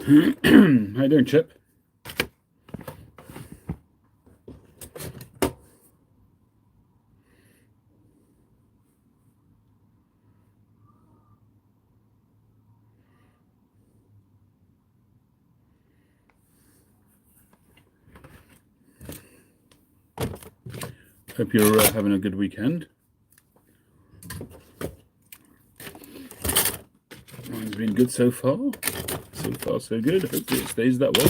How you doing, Chip? Hope you're having a good weekend. Mine's been good so far. So far, so good. Hopefully it stays that way.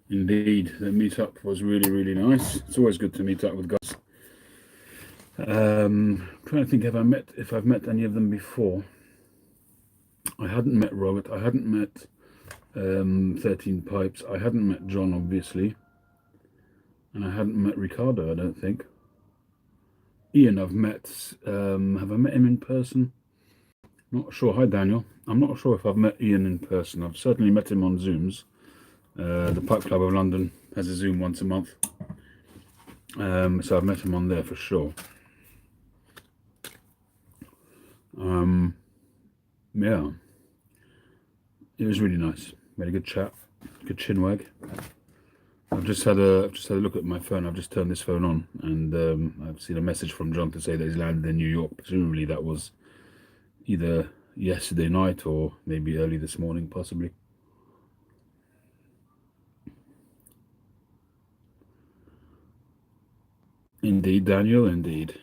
Indeed, the meetup was really, really nice. It's always good to meet up with guys. Trying to think if I've met any of them before. I hadn't met Robert. I hadn't met 13 Pipes. I hadn't met John, obviously, and I hadn't met Ricardo. I don't think. Ian, I've met. Have I met him in person? Not sure. Hi, Daniel. I'm not sure if I've met Ian in person. I've certainly met him on Zooms. The Pipe Club of London has a Zoom once a month. So I've met him on there for sure. Yeah, it was really nice. We had a good chat, good chinwag. I've just had a look at my phone. I've just turned this phone on, and I've seen a message from John to say that he's landed in New York. Presumably that was either yesterday night or maybe early this morning, possibly. Indeed, Daniel, indeed.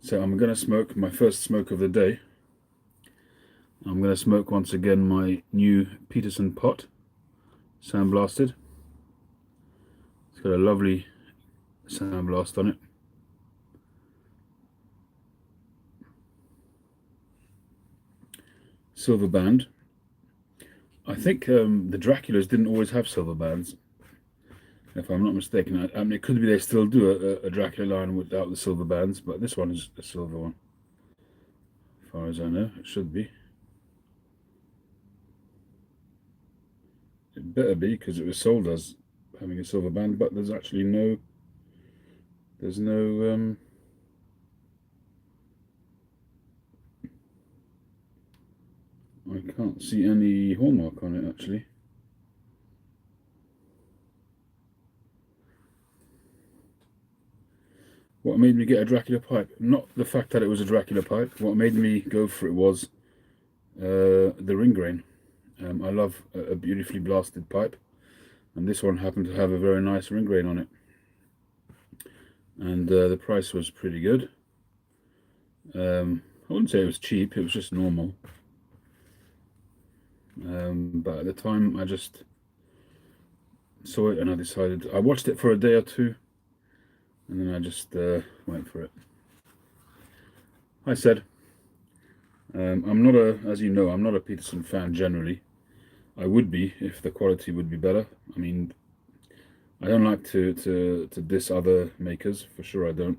So I'm going to smoke my first smoke of the day. I'm going to smoke once again my new Peterson pot, sandblasted. It's got a lovely sandblast on it. Silver band. I think the Draculas didn't always have silver bands, if I'm not mistaken. I mean, it could be they still do a Dracula line without the silver bands, but this one is a silver one. As far as I know, it should be. It better be, because it was sold as having a silver band, but there's actually no. There's no. I can't see any hallmark on it actually. What made me get a Dracula pipe? Not the fact that it was a Dracula pipe. What made me go for it was the ring grain. I love a beautifully blasted pipe, and this one happened to have a very nice ring grain on it. And the price was pretty good. I wouldn't say it was cheap, it was just normal. But at the time, I just saw it and I decided. I watched it for a day or two, and then I just went for it. I said, I'm not as you know, I'm not a Peterson fan generally. I would be if the quality would be better. I mean, I don't like to diss other makers, for sure I don't.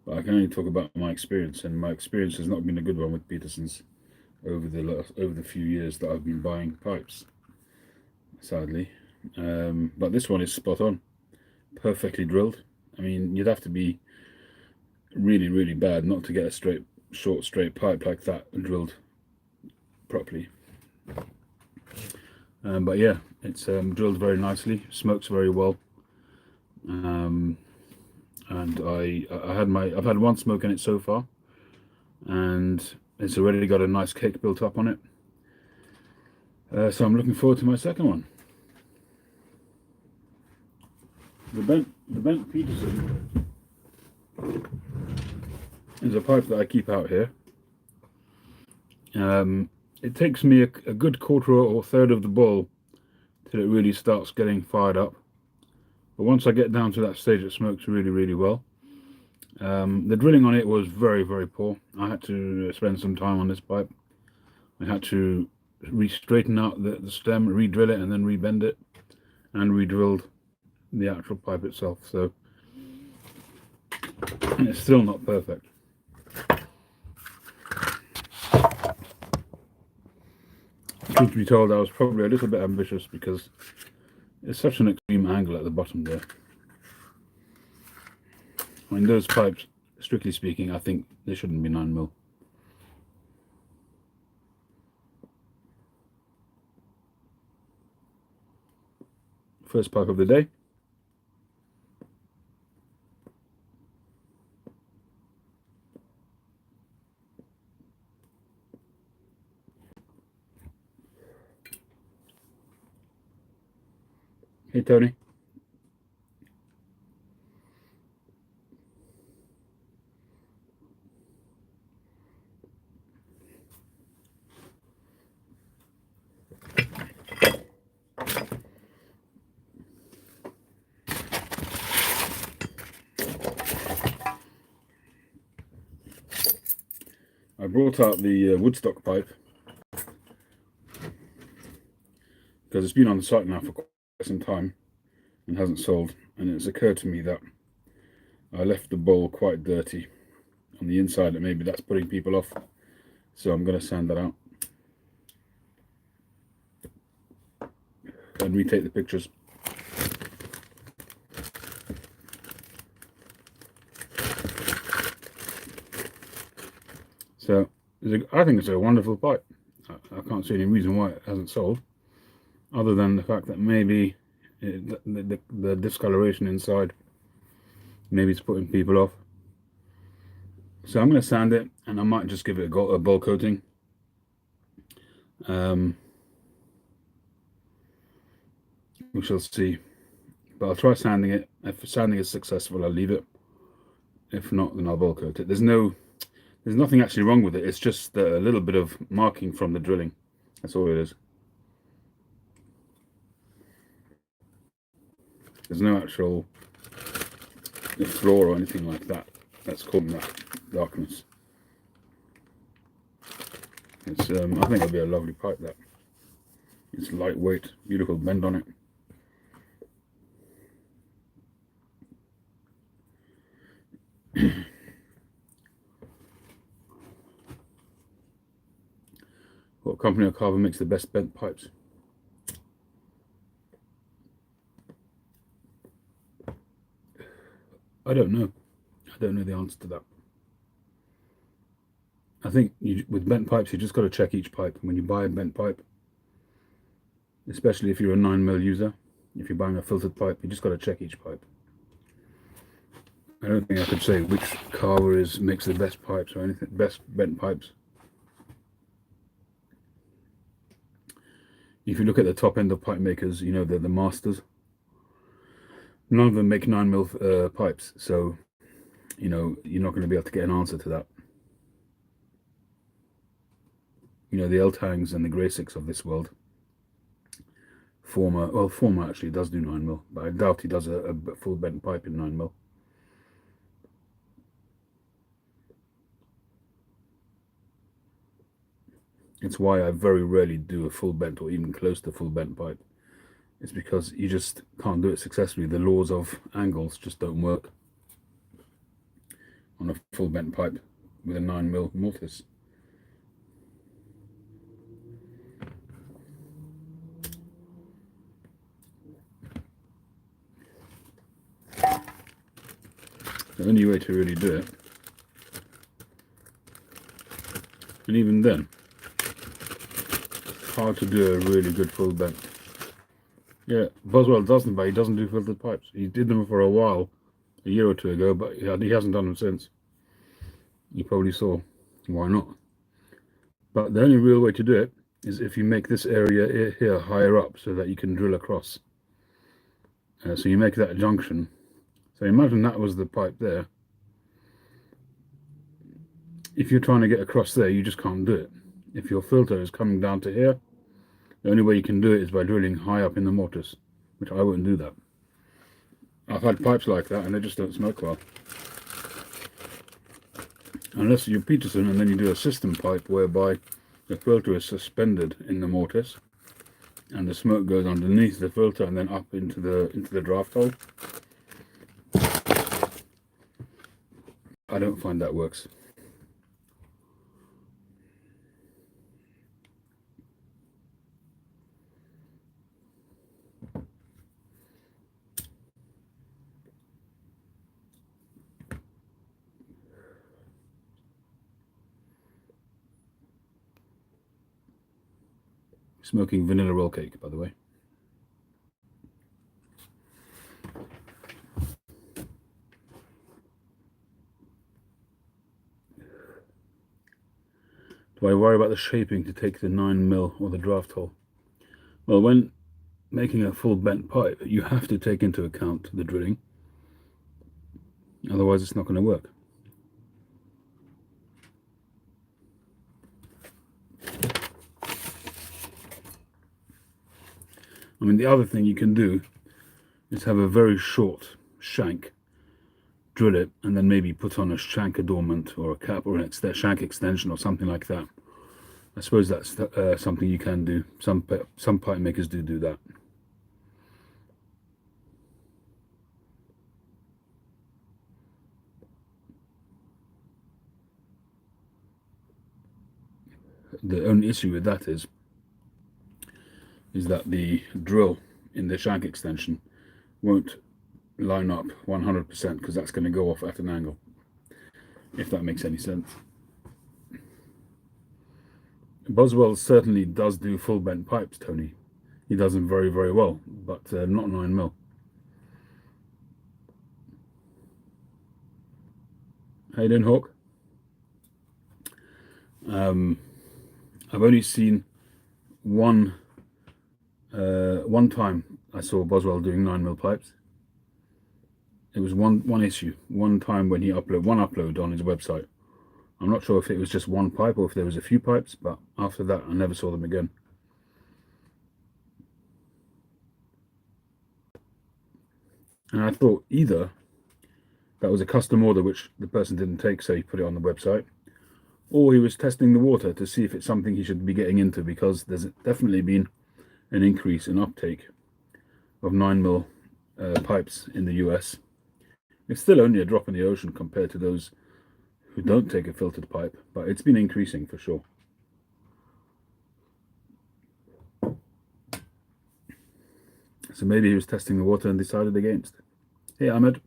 But I can only talk about my experience, and my experience has not been a good one with Petersons over the few years that I've been buying pipes, sadly. But this one is spot on, perfectly drilled. I mean, you'd have to be really, really bad not to get a short straight pipe like that drilled properly. But yeah, it's drilled very nicely, smokes very well. And I've had one smoke in it so far, and it's already got a nice cake built up on it. So I'm looking forward to my second one. The bent Peterson is a pipe that I keep out here. It takes me a good quarter or third of the bowl till it really starts getting fired up. But once I get down to that stage, it smokes really, really well. The drilling on it was very, very poor. I had to spend some time on this pipe. I had to straighten out the stem, re-drill it, and then rebend it, and re-drilled the actual pipe itself. So it's still not perfect. Truth be told, I was probably a little bit ambitious because it's such an extreme angle at the bottom there. I mean, those pipes, strictly speaking, I think they shouldn't be 9mm. First pipe of the day. Hey, Tony. I brought out the Woodstock pipe because it's been on the site now for quite some time and hasn't sold, and it's occurred to me that I left the bowl quite dirty on the inside, and maybe that's putting people off, so I'm going to sand that out and retake the pictures. So I think it's a wonderful pipe. I can't see any reason why it hasn't sold, other than the fact that maybe the discoloration inside, maybe it's putting people off. So I'm going to sand it, and I might just give it a bowl coating. We shall see, but I'll try sanding it. If sanding is successful, I'll leave it. If not, then I'll bowl coat it. There's nothing actually wrong with it. It's just a little bit of marking from the drilling. That's all it is. There's no actual flaw or anything like that that's causing that darkness. It's I think it'll be a lovely pipe. That it's lightweight, beautiful bend on it. What company or carver makes the best bent pipes? I don't know. I don't know the answer to that. I think with bent pipes, you just got to check each pipe. When you buy a bent pipe, especially if you're a 9mm user, if you're buying a filtered pipe, you just got to check each pipe. I don't think I could say which carver makes the best pipes or anything, best bent pipes. If you look at the top end of pipe makers, you know, the masters, none of them make 9mm pipes, so you know you're not going to be able to get an answer to that. You know, the Eltangs and the Grasics of this world. Former actually does do 9mm, but I doubt he does a full bent pipe in 9mm. It's why I very rarely do a full bent or even close to full bent pipe. It's because you just can't do it successfully. The laws of angles just don't work on a full bent pipe with a 9mm mortise. The only way to really do it, and even then, it's hard to do a really good full bent. Yeah, Boswell doesn't, but he doesn't do filtered pipes. He did them for a while, a year or two ago, but he hasn't done them since. You probably saw. Why not? But the only real way to do it is if you make this area here higher up so that you can drill across. So you make that junction. So imagine that was the pipe there. If you're trying to get across there, you just can't do it. If your filter is coming down to here, the only way you can do it is by drilling high up in the mortise, which I wouldn't do that. I've had pipes like that and they just don't smoke well. Unless you're Peterson and then you do a system pipe whereby the filter is suspended in the mortise and the smoke goes underneath the filter and then up into the draft hole. I don't find that works. Smoking vanilla roll cake, by the way. Do I worry about the shaping to take the 9mm or the draft hole? Well, when making a full bent pipe, you have to take into account the drilling. Otherwise, it's not going to work. I mean, the other thing you can do is have a very short shank, drill it, and then maybe put on a shank adornment or a cap or a shank extension or something like that. I suppose that's something you can do. Some pipe makers do that. The only issue with that is that the drill in the shank extension won't line up 100% because that's going to go off at an angle, if that makes any sense. Boswell certainly does do full bent pipes, Tony. He does them very, very well, but not 9mm. How you doing, Hawk? I've only seen one time I saw Boswell doing 9mm pipes. It was one issue, one time when he uploaded one upload on his website. I'm not sure if it was just one pipe or if there was a few pipes, but after that I never saw them again. And I thought either that was a custom order which the person didn't take, so he put it on the website, or he was testing the water to see if it's something he should be getting into, because there's definitely been an increase in uptake of 9mm pipes in the US. It's still only a drop in the ocean compared to those who don't take a filtered pipe, but it's been increasing for sure. So maybe he was testing the water and decided against. Hey, Ahmed.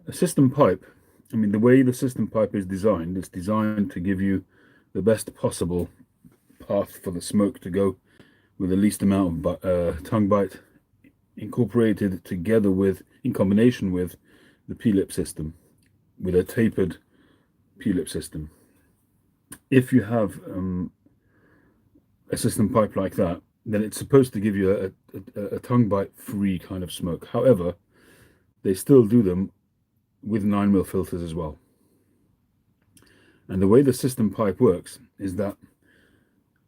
A system pipe, I mean, the way the system pipe is designed, it's designed to give you the best possible path for the smoke to go with the least amount of tongue bite, incorporated together with, in combination with the P-lip system, with a tapered P-lip system. If you have a system pipe like that, then it's supposed to give you a tongue bite free kind of smoke. However, they still do them with 9mm filters as well. And the way the system pipe works is that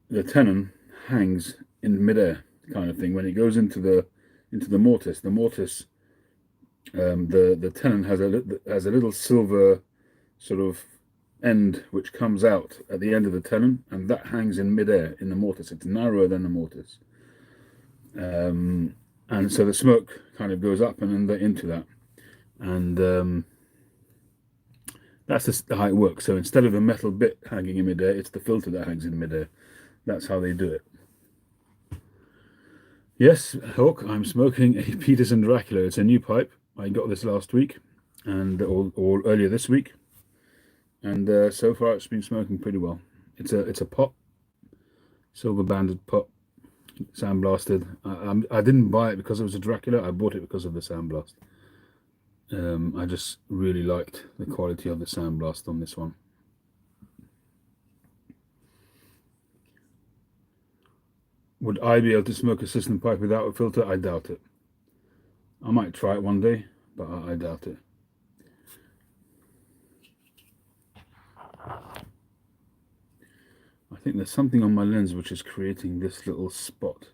the tenon hangs in midair, kind of thing. When it goes into the mortise, the tenon has a little silver sort of end which comes out at the end of the tenon, and that hangs in midair in the mortise. It's narrower than the mortise, and so the smoke kind of goes up and then into that, and that's just how it works. So instead of a metal bit hanging in midair, it's the filter that hangs in midair. That's how they do it. Yes, Hawk, I'm smoking a Peterson Dracula. It's a new pipe. I got this last week, and or earlier this week, and so far it's been smoking pretty well. It's a pot, silver banded pot, sandblasted. I didn't buy it because it was a Dracula. I bought it because of the sandblast. I just really liked the quality of the sandblast on this one. Would I be able to smoke a system pipe without a filter? I doubt it. I might try it one day, but I doubt it. I think there's something on my lens which is creating this little spot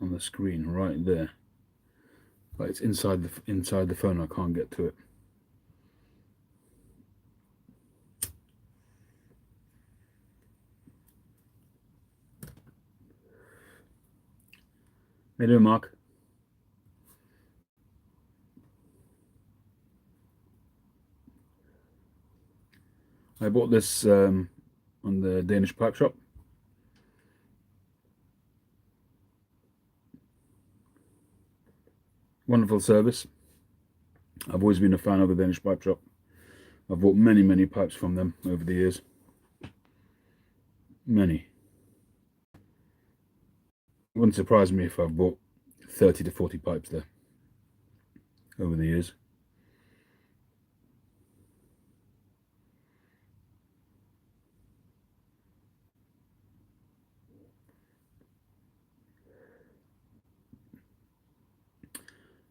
on the screen right there. But it's inside the phone. I can't get to it. How you doing, Mark? I bought this on the Danish Pipe Shop. Wonderful service. I've always been a fan of the Danish Pipe Shop. I've bought many pipes from them over the years. Many. It wouldn't surprise me if I've bought 30 to 40 pipes there over the years.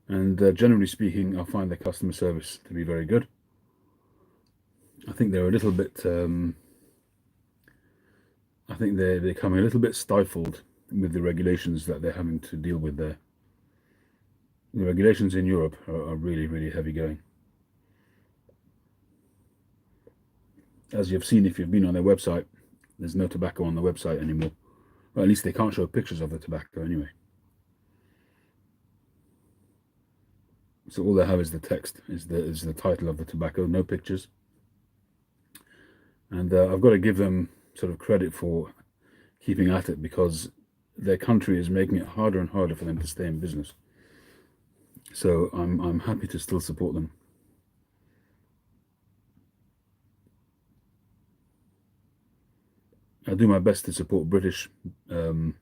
And generally speaking, I find their customer service to be very good. I think they're a little bit, I think they're becoming a little bit stifled with the regulations that they're having to deal with there. The regulations in Europe are really heavy going. As you've seen if you've been on their website, there's no tobacco on the website anymore. Or at least they can't show pictures of the tobacco anyway. So all they have is the text, is the title of the tobacco, no pictures. And I've got to give them sort of credit for keeping at it, because their country is making it harder and harder for them to stay in business. So I'm happy to still support them. I do my best to support British pipe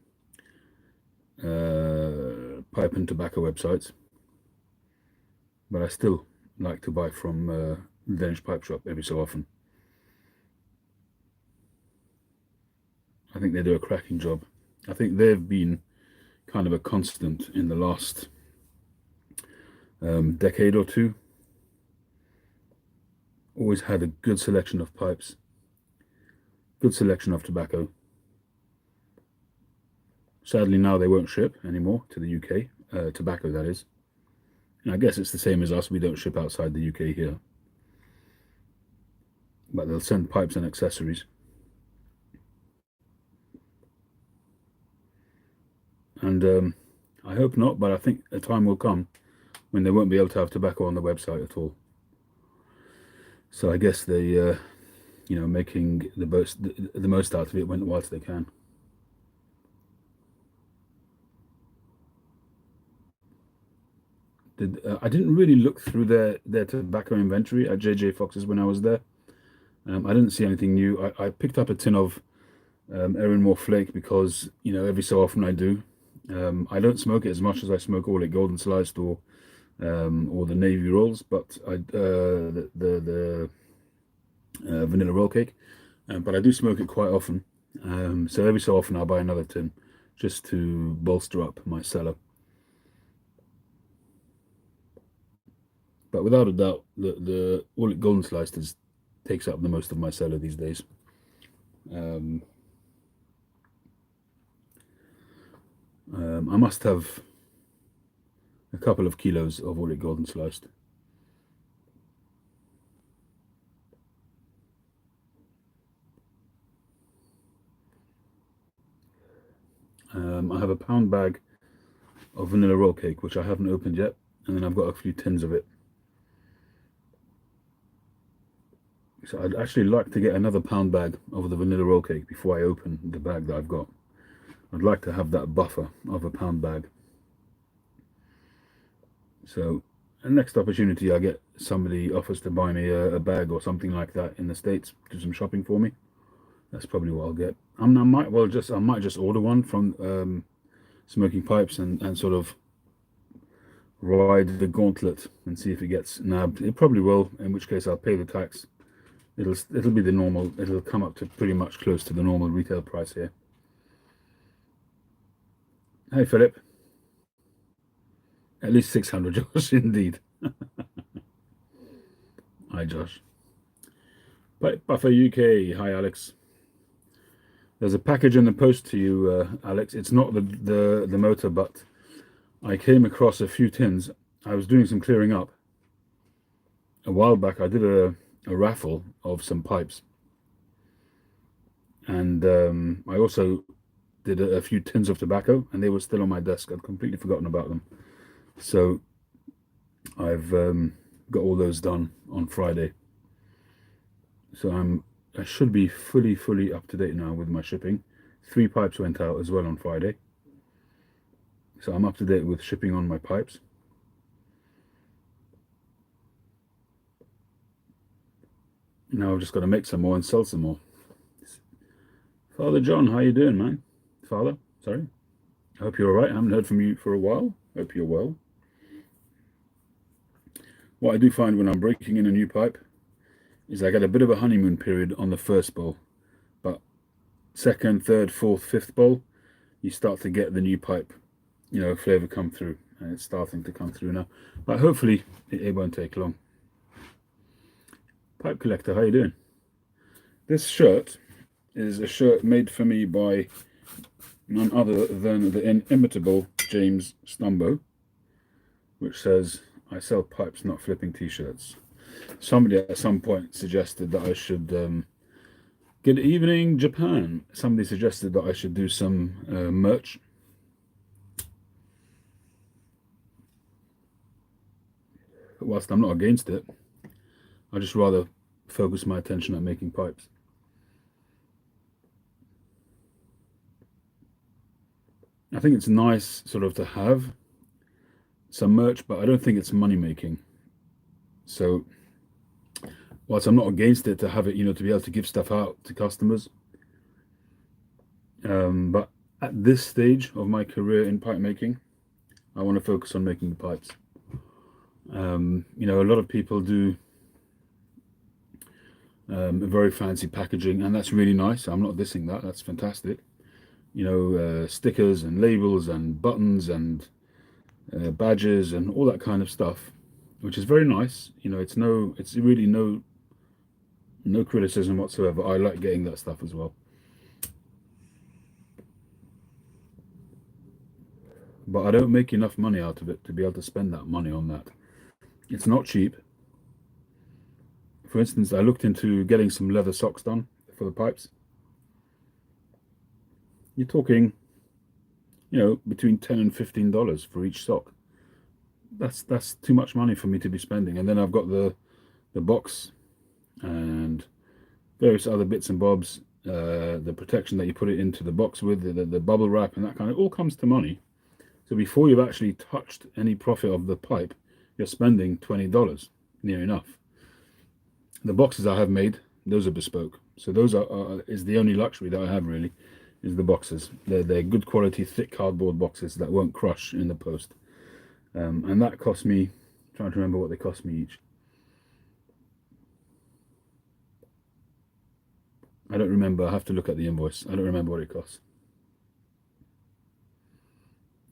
and tobacco websites, but I still like to buy from the Danish Pipe Shop every so often. I think they do a cracking job. I think they've been kind of a constant in the last decade or two. Always had a good selection of pipes, good selection of tobacco. Sadly, now they won't ship anymore to the UK, tobacco that is. And I guess it's the same as us, we don't ship outside the UK here. But they'll send pipes and accessories. And I hope not, but I think a time will come when they won't be able to have tobacco on the website at all. So I guess they, making the most out of it whilst they can. I didn't really look through their tobacco inventory at JJ Fox's when I was there. I didn't see anything new. I picked up a tin of Erin Moore Flake because every so often I do. I don't smoke it as much as I smoke All It Golden Sliced or the Navy rolls, but the vanilla roll cake. But I do smoke it quite often. So every so often I'll buy another tin just to bolster up my cellar. But without a doubt, the All It Golden Sliced takes up the most of my cellar these days. I must have a couple of kilos of All It Golden Sliced. I have a pound bag of vanilla roll cake, which I haven't opened yet, and then I've got a few tins of it. So I'd actually like to get another pound bag of the vanilla roll cake before I open the bag that I've got. I'd like to have that buffer of a pound bag. So the next opportunity I get, somebody offers to buy me a bag or something like that in the States, do some shopping for me, that's probably what I'll get. I might just order one from Smoking Pipes and sort of ride the gauntlet and see if it gets nabbed. It probably will, in which case I'll pay the tax. It'll be the normal. It'll come up to pretty much close to the normal retail price here. Hey Philip, at least 600, Josh, indeed. Hi Josh. Buffer UK. Hi Alex. There's a package in the post to you, Alex. It's not the motor, but I came across a few tins. I was doing some clearing up a while back. I did a raffle of some pipes, and I also did a few tins of tobacco, and they were still on my desk. I'd completely forgotten about them. So I've got all those done on Friday. So I should be fully up to date now with my shipping. 3 pipes went out as well on Friday. So I'm up to date with shipping on my pipes. Now I've just got to make some more and sell some more. Father John, how you doing, man? Father, sorry. I hope you're all right. I haven't heard from you for a while. Hope you're well. What I do find when I'm breaking in a new pipe is I get a bit of a honeymoon period on the first bowl, but second, third, fourth, fifth bowl, you start to get the new pipe, flavor come through, and it's starting to come through now. But hopefully it won't take long. Pipe collector, how you doing? This shirt is a shirt made for me by none other than the inimitable James Stumbo, which says, "I sell pipes, not flipping t-shirts." Somebody at some point suggested that I should good evening Japan. Somebody suggested that I should do some merch. Whilst I'm not against it, I just rather focus my attention on making pipes. I think it's nice sort of to have some merch, but I don't think it's money making. So whilst I'm not against it to have it, to be able to give stuff out to customers, but at this stage of my career in pipe making, I want to focus on making the pipes. A lot of people do very fancy packaging, and that's really nice. I'm not dissing that. That's fantastic. Stickers and labels and buttons and badges and all that kind of stuff, which is very nice. It's really no criticism whatsoever. I like getting that stuff as well. But I don't make enough money out of it to be able to spend that money on that. It's not cheap. For instance, I looked into getting some leather socks done for the pipes. You're talking, between $10 and $15 for each sock. That's too much money for me to be spending. And then I've got the box and various other bits and bobs, the protection that you put it into the box with, the bubble wrap and that kind of, all comes to money. So before you've actually touched any profit of the pipe, you're spending $20, near enough. The boxes I have made, those are bespoke. So those is the only luxury that I have really, is the boxes. They're good quality, thick cardboard boxes that won't crush in the post. And that cost me, I'm trying to remember what they cost me each. I don't remember. I have to look at the invoice. I don't remember what it costs.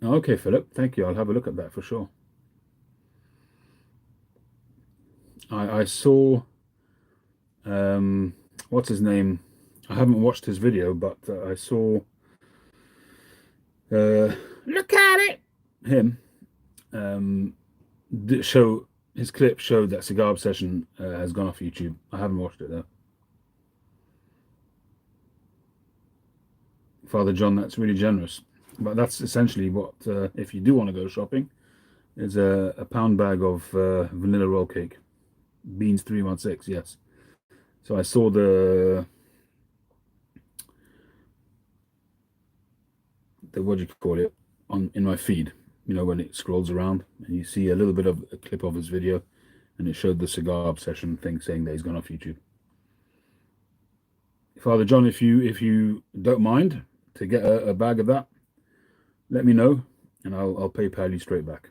Okay, Philip, thank you. I'll have a look at that for sure. I saw, what's his name? I haven't watched his video, but I saw, look at it, him, show, his clip showed that Cigar Obsession has gone off YouTube. I haven't watched it though. Father John, that's really generous. But that's essentially what, if you do want to go shopping, is a pound bag of vanilla roll cake. Beans 316, yes. So I saw what do you call it, in my feed, when it scrolls around and you see a little bit of a clip of his video, and it showed the Cigar Obsession thing saying that he's gone off YouTube. Father John, if you don't mind to get a bag of that, let me know and I'll PayPal you straight back.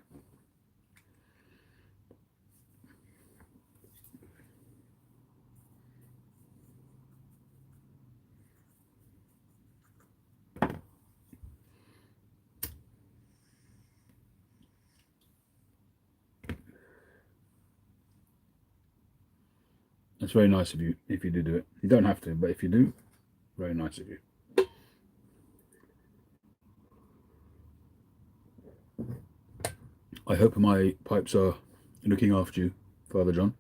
It's very nice of you if you do it. You don't have to, but if you do, very nice of you. I hope my pipes are looking after you, Father John.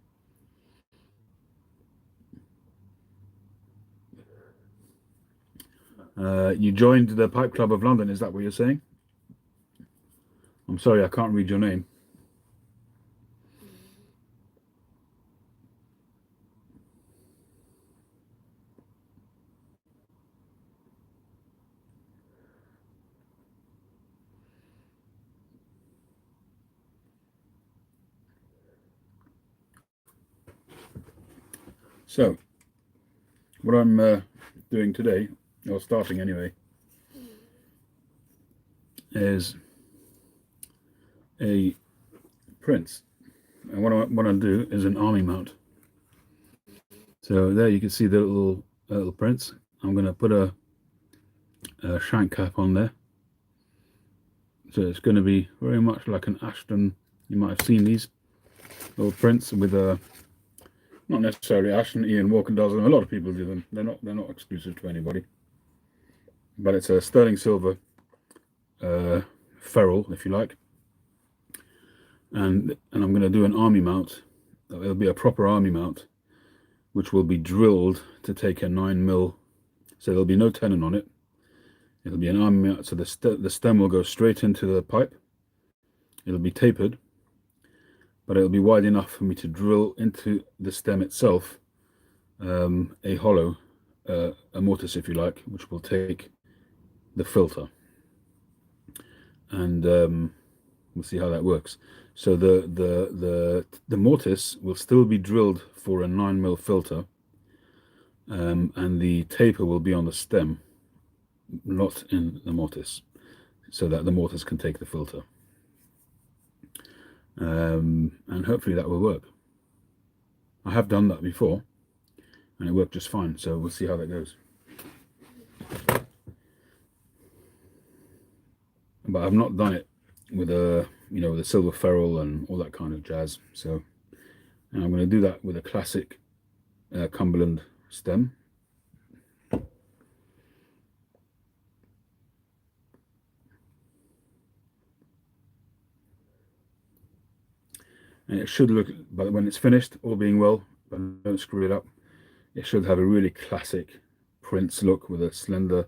You joined the Pipe Club of London, is that what you're saying? I'm sorry, I can't read your name. So, what I'm doing today, or starting anyway, is a Prince. And what I do is an army mount. So there you can see the little Prince. I'm going to put a shank cap on there. So it's going to be very much like an Ashton. You might have seen these little Prints with a, not necessarily Ashton, Ian Walker does them. A lot of people do them. They're not exclusive to anybody. But it's a sterling silver ferrule, if you like. And I'm going to do an army mount. It'll be a proper army mount, which will be drilled to take a 9mm. So there'll be no tenon on it. It'll be an army mount, so the stem will go straight into the pipe. It'll be tapered, but it'll be wide enough for me to drill into the stem itself a hollow, a mortise, if you like, which will take the filter. And we'll see how that works. So the mortise will still be drilled for a 9mm filter, and the taper will be on the stem, not in the mortise, so that the mortise can take the filter. And hopefully that will work. I have done that before, and it worked just fine. So we'll see how that goes. But I've not done it with a, with a silver ferrule and all that kind of jazz. So, and I'm going to do that with a classic Cumberland stem. And it should look, but when it's finished, all being well, but don't screw it up, it should have a really classic Prince look with a slender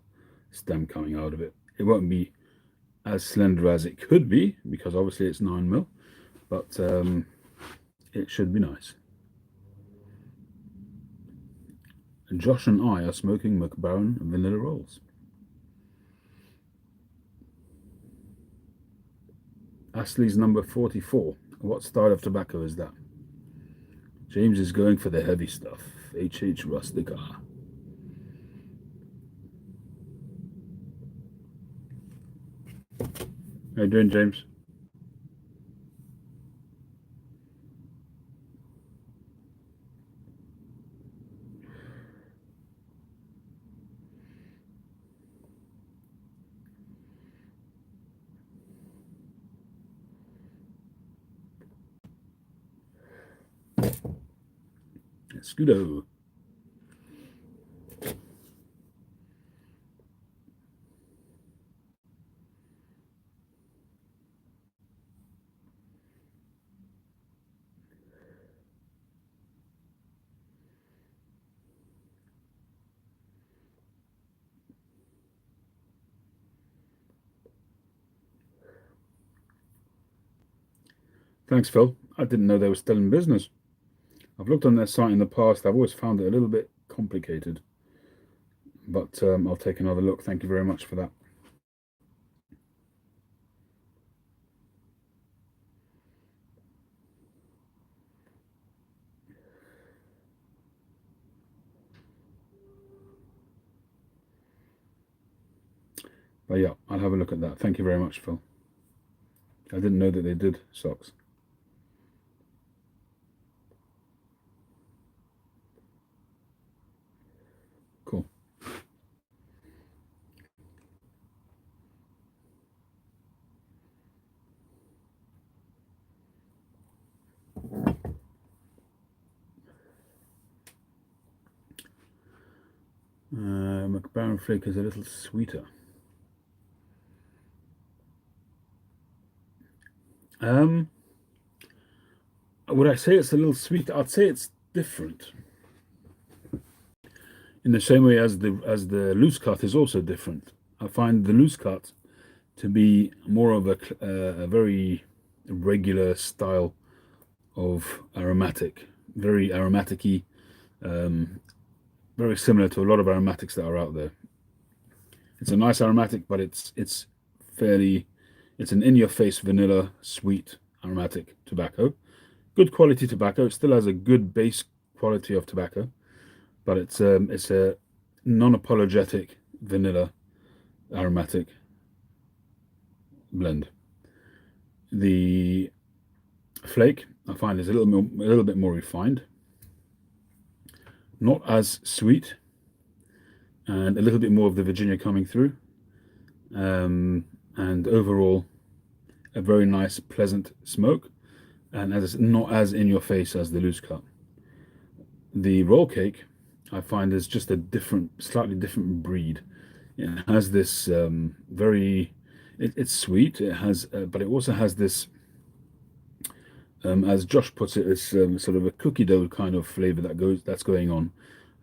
stem coming out of it. It won't be as slender as it could be, because obviously it's 9mm, but it should be nice. And Josh and I are smoking Mac Baren vanilla rolls. Astley's number 44. What style of tobacco is that? James is going for the heavy stuff. HH Rustica. How you doing, James? Scudo. Thanks, Phil. I didn't know they were still in business. I've looked on their site in the past. I've always found it a little bit complicated, but I'll take another look. Thank you very much for that. But yeah, I'll have a look at that. Thank you very much, Phil. I didn't know that they did socks. Cool. Mac Baren flake is a little sweeter. Would I say it's a little sweet? I'd say it's different. In the same way as the loose cut is also different. I find the loose cut to be more of a very regular style of aromatic, very aromatic-y, very similar to a lot of aromatics that are out there. It's a nice aromatic, but it's an in-your-face vanilla sweet aromatic tobacco. Good quality tobacco. It still has a good base quality of tobacco, but it's a non-apologetic vanilla aromatic blend. The flake I find is a little bit more refined, not as sweet, and a little bit more of the Virginia coming through, and overall a very nice, pleasant smoke, and as not as in your face as the loose cut. The roll cake I find is just a slightly different breed. It has this it's sweet. It has, but it also has this, as Josh puts it, this sort of a cookie dough kind of flavor that's going on.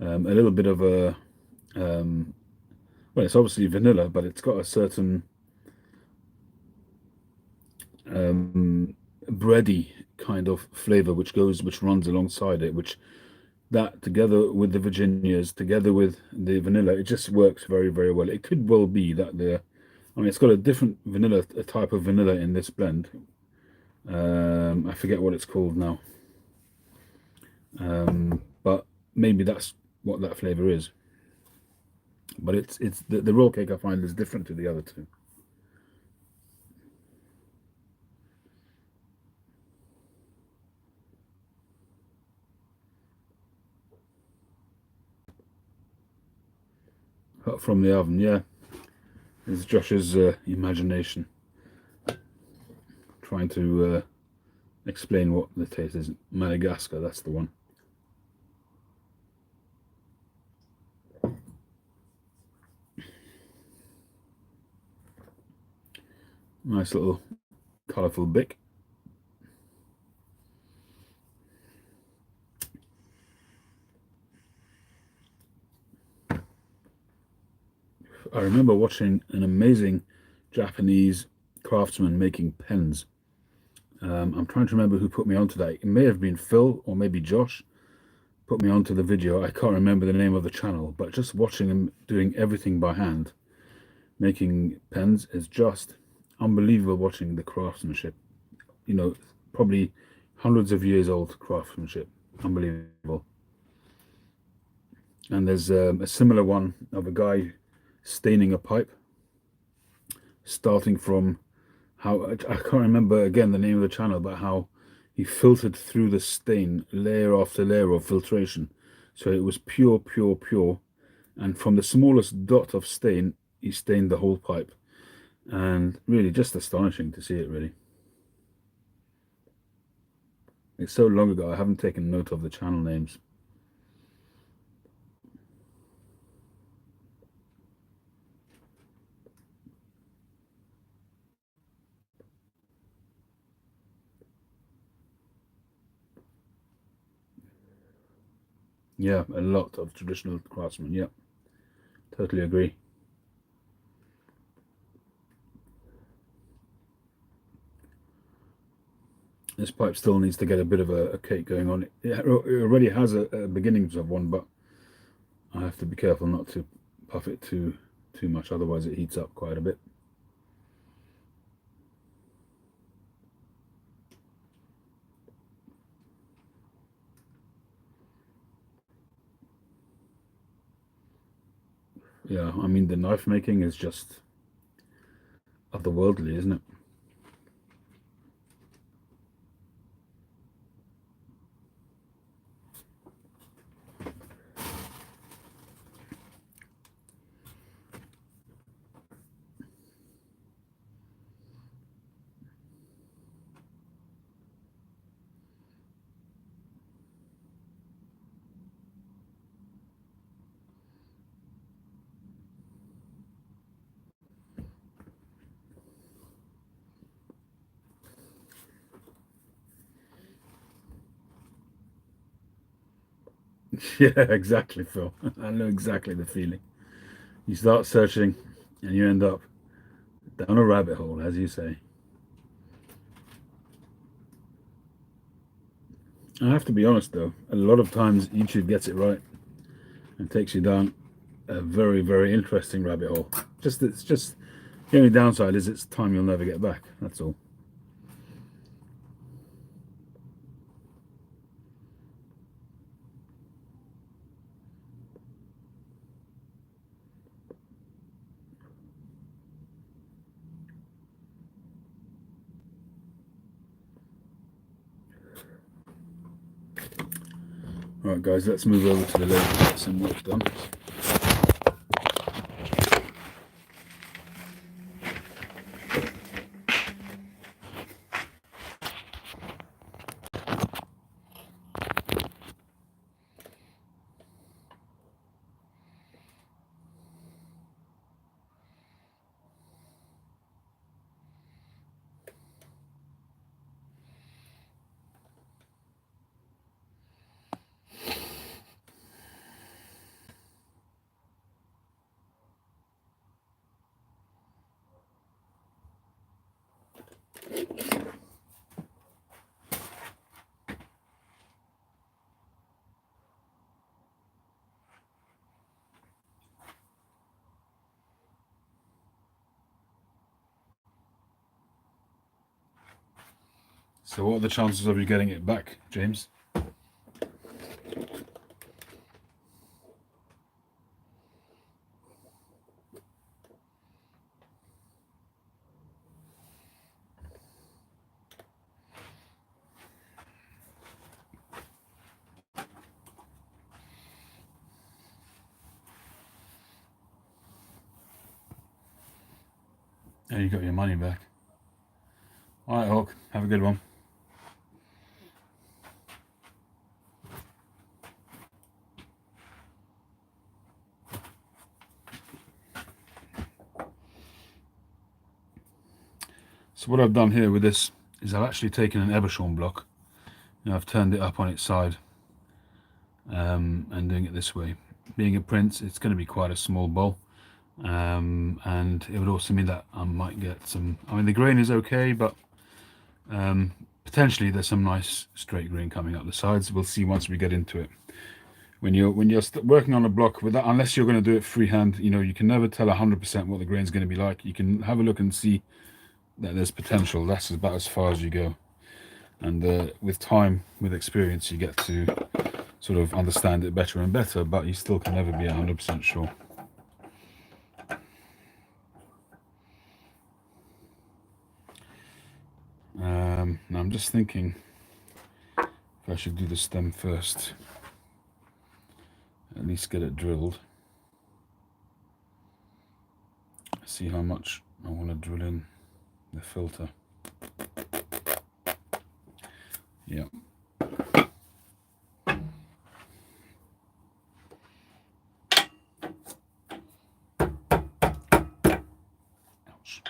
A little bit of a well, it's obviously vanilla, but it's got a certain bready kind of flavor which runs alongside it, which that together with the Virginias, together with the vanilla, it just works very, very well. It could well be that I mean, it's got a different a type of vanilla in this blend. I forget what it's called now, but maybe that's what that flavor is. But it's the roll cake I find is different to the other two. Hot from the oven, yeah. It's Josh's imagination trying to explain what the taste is. Madagascar, that's the one. Nice little colourful bick. I remember watching an amazing Japanese craftsman making pens. I'm trying to remember who put me onto that. It may have been Phil or maybe Josh put me onto the video. I can't remember the name of the channel, but just watching him doing everything by hand, making pens, is just unbelievable. Watching the craftsmanship, you know, probably hundreds of years old craftsmanship, unbelievable. And there's a similar one of a guy staining a pipe, starting from how I can't remember again the name of the channel, but how he filtered through the stain layer after layer of filtration, so it was pure, pure, pure, and from the smallest dot of stain he stained the whole pipe, and really just astonishing to see it. Really, it's so long ago I haven't taken note of the channel names. Yeah, a lot of traditional craftsmen. Yeah, totally agree. This pipe still needs to get a bit of a cake going on. It already has a beginnings of one, but I have to be careful not to puff it too much, otherwise it heats up quite a bit. Yeah, I mean the knife making is just otherworldly, isn't it? Yeah, exactly, Phil. I know exactly the feeling. You start searching and you end up down a rabbit hole, as you say. I have to be honest though, a lot of times YouTube gets it right and takes you down a very, very interesting rabbit hole. It's just the only downside is it's time you'll never get back. That's all. Right guys, let's move over to the lathe and get some work done. So what are the chances of you getting it back, James? And you got your money back. Alright Hawk, have a good one. So what I've done here with this is I've actually taken an Ebershorn block and I've turned it up on its side and doing it this way. Being a Prince, it's going to be quite a small bowl, and it would also mean that I might get some, I mean the grain is okay, but potentially there's some nice straight grain coming up the sides. We'll see once we get into it. When you're working on a block with that, unless you're going to do it freehand, you know, you can never tell 100% what the grain's going to be like. You can have a look and see that there's potential. That's about as far as you go. And with time, with experience, you get to sort of understand it better and better, but you still can never be 100% sure. Now I'm just thinking if I should do the stem first, at least get it drilled. See how much I want to drill in the filter. Yeah. Ouch.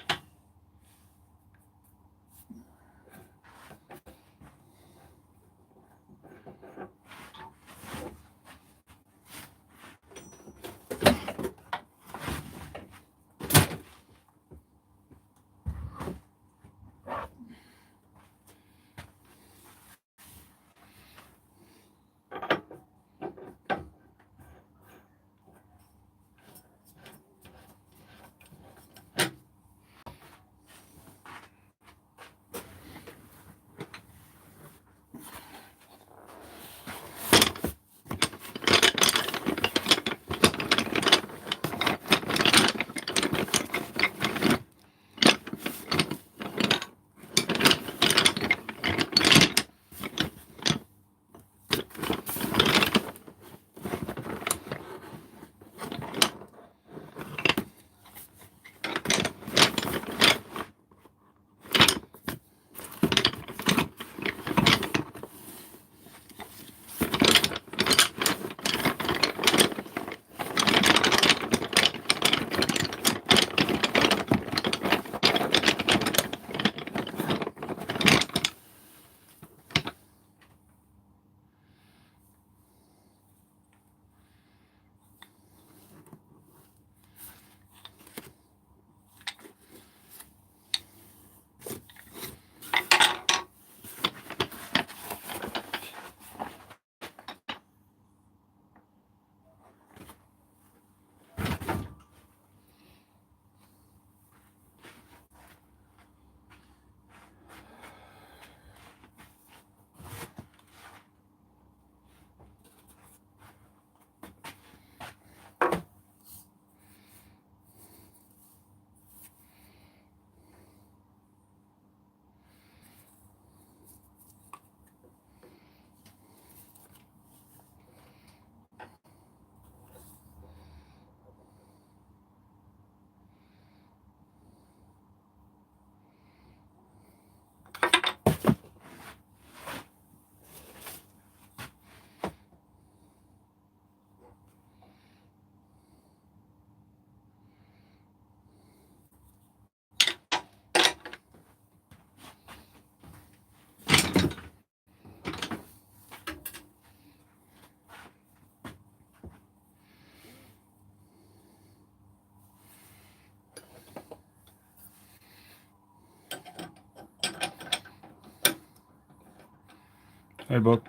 Hi, Bob.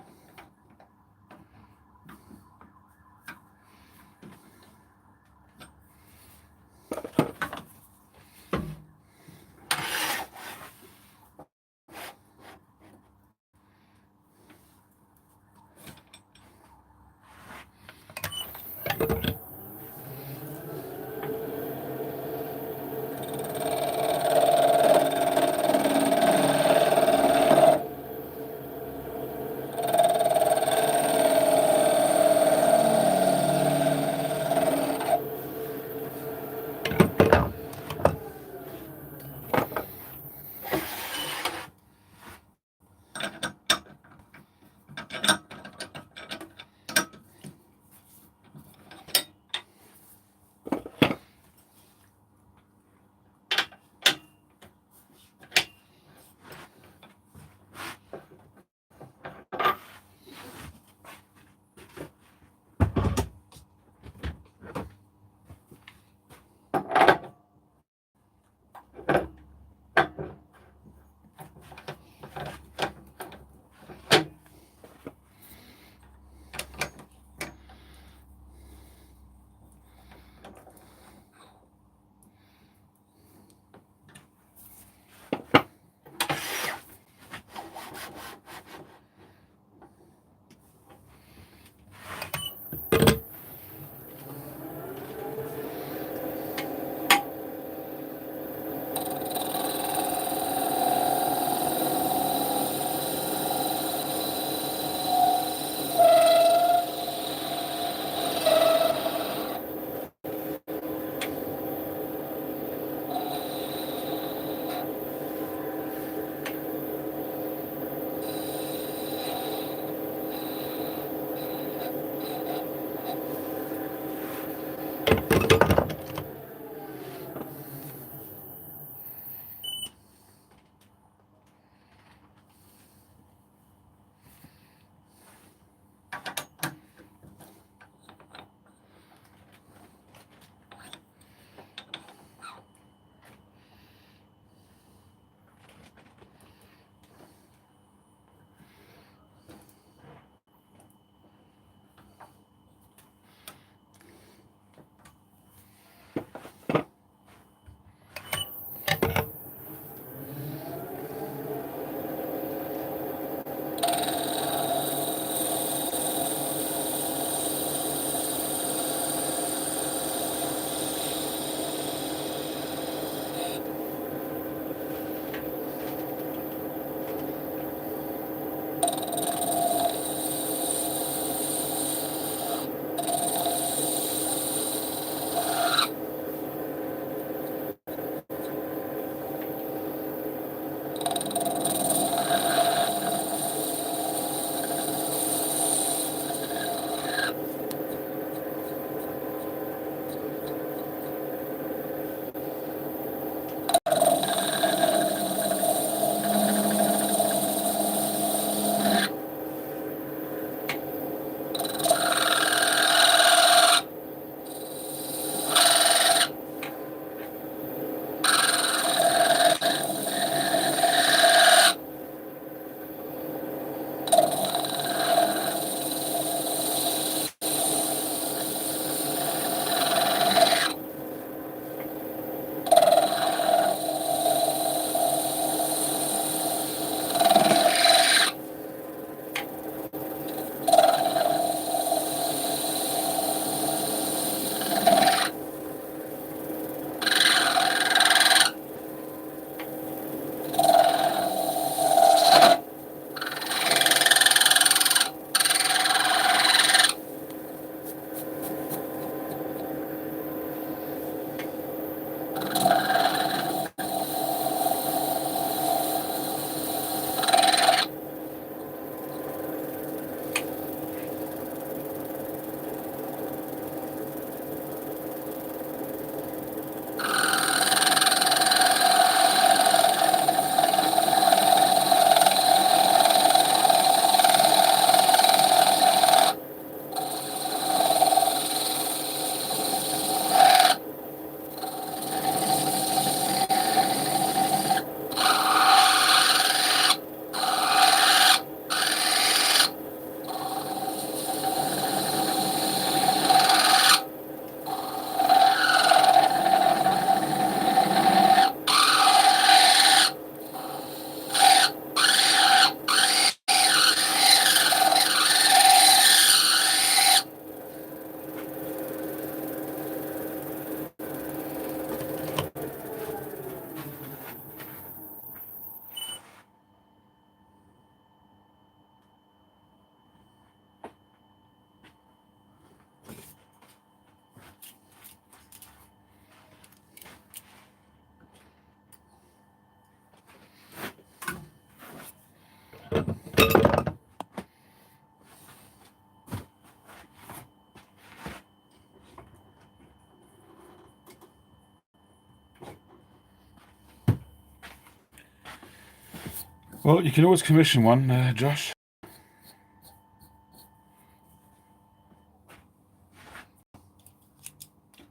Well, you can always commission one, Josh.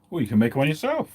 Or you can make one yourself.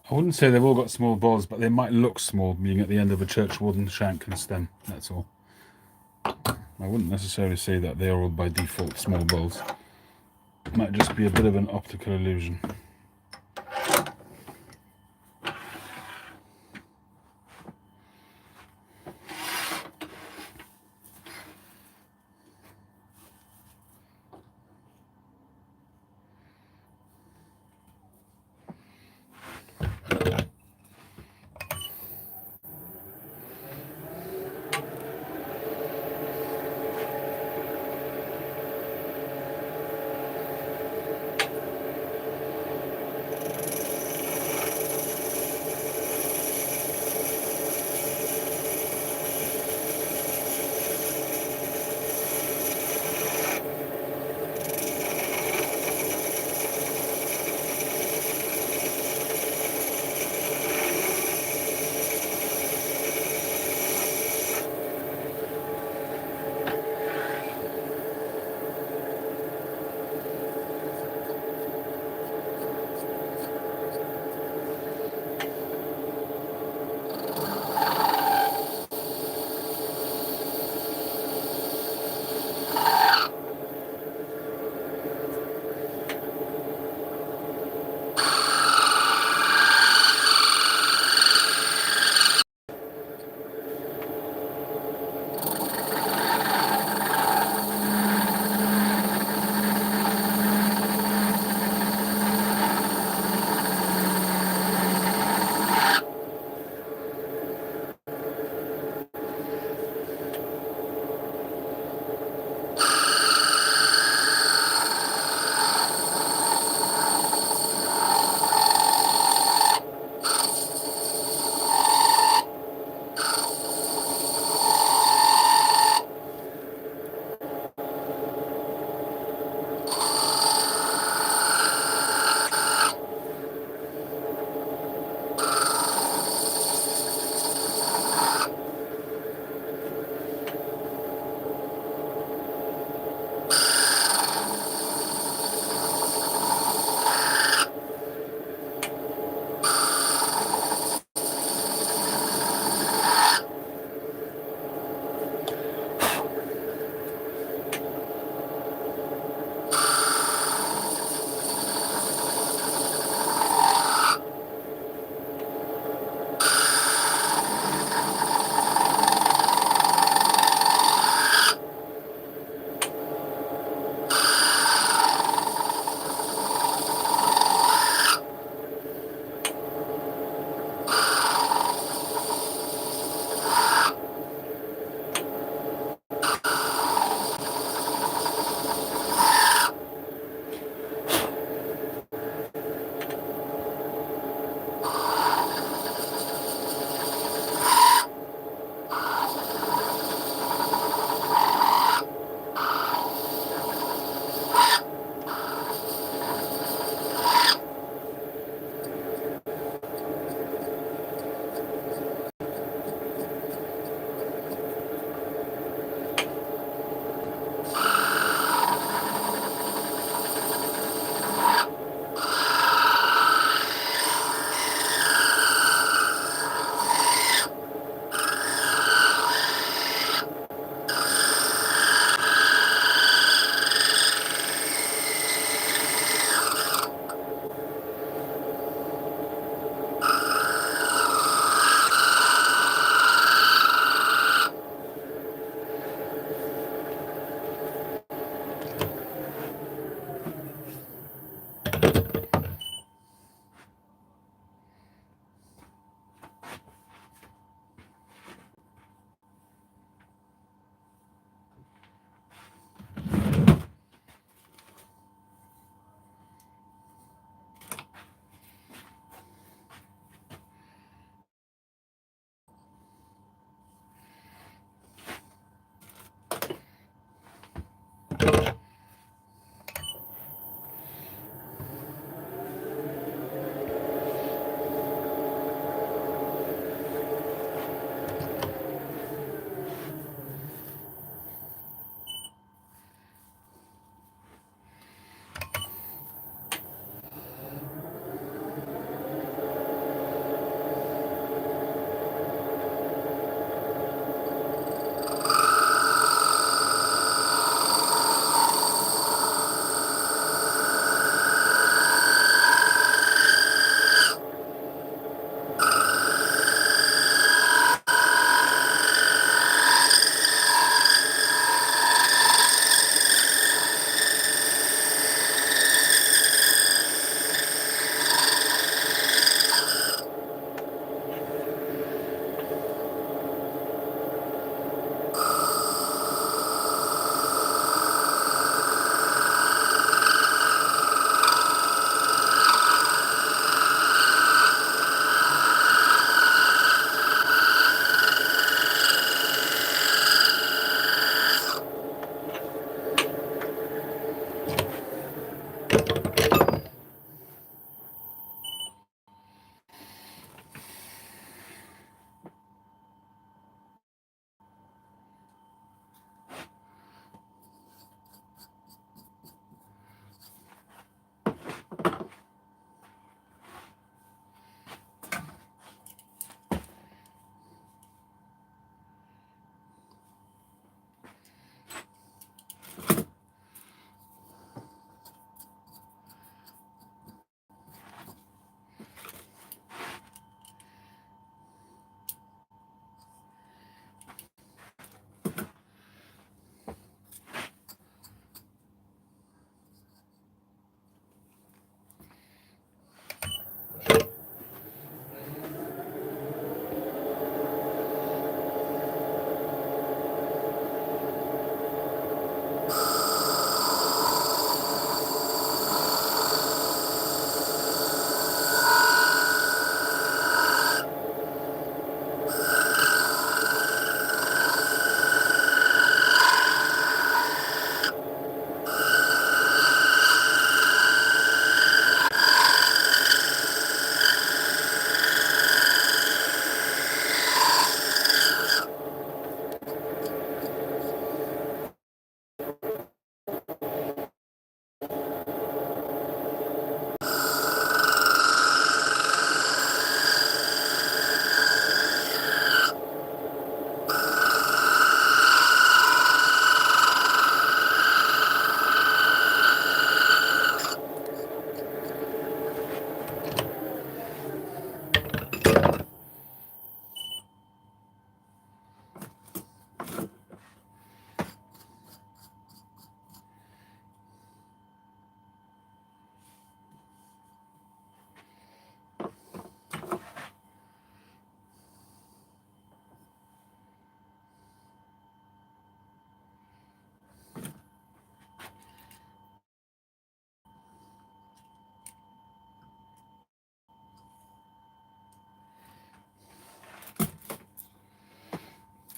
I wouldn't say they've all got small balls, but they might look small, being at the end of a churchwarden shank and stem, that's all. I wouldn't necessarily say that they're all by default small balls. It might just be a bit of an optical illusion.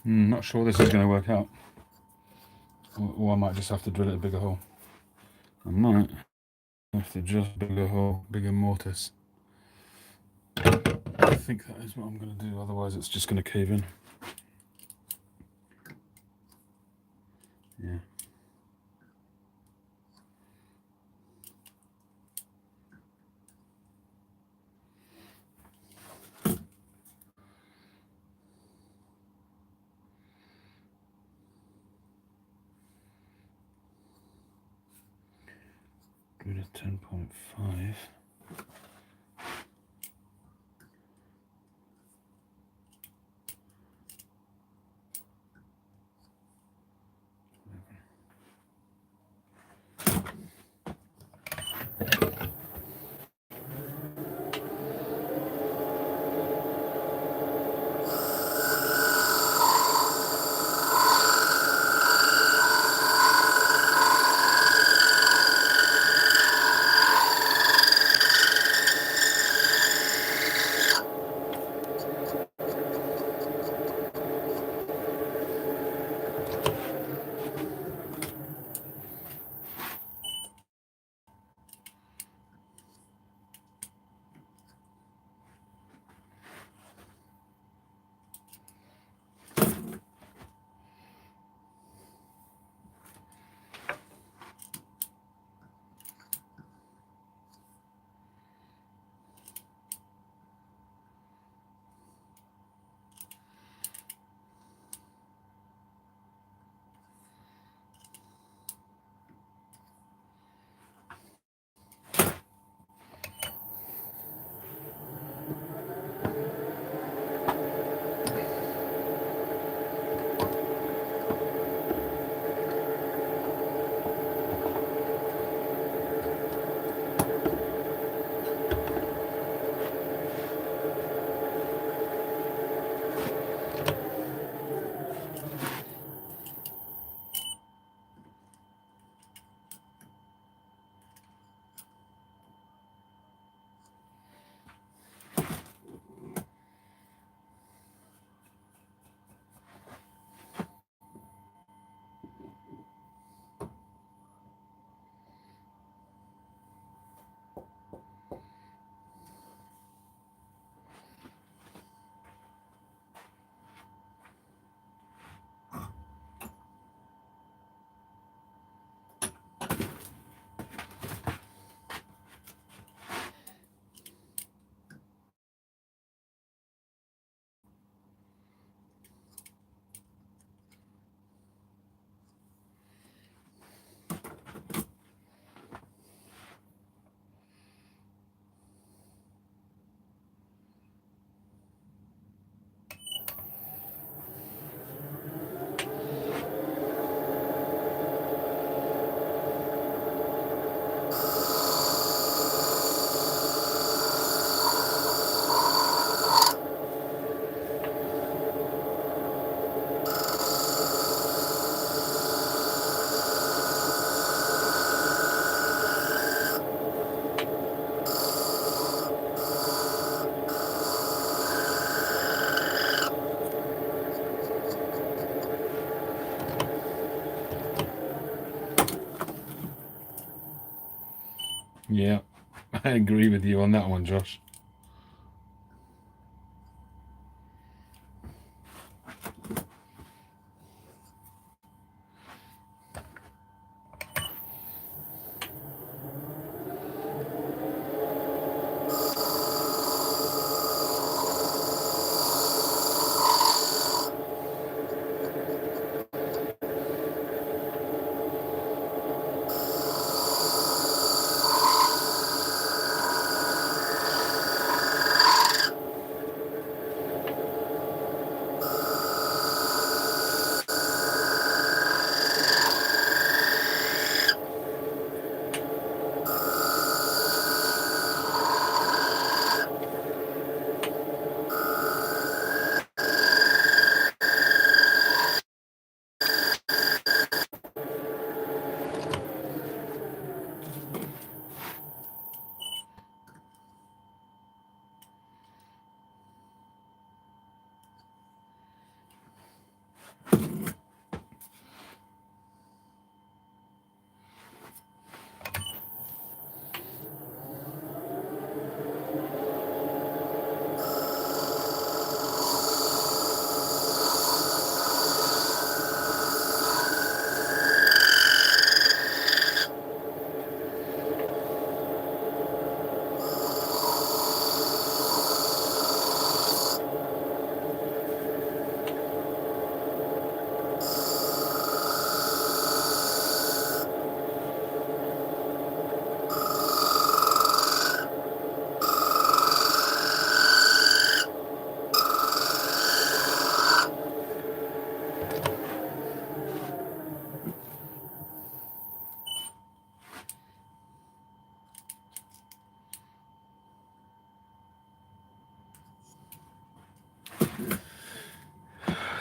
Not sure this is going to work out. Or I might just have to drill it a bigger hole. I might have to drill a bigger hole, bigger mortise. I think that is what I'm going to do, otherwise it's just going to cave in. Yeah. Good at 10.5. Yeah, I agree with you on that one, Josh.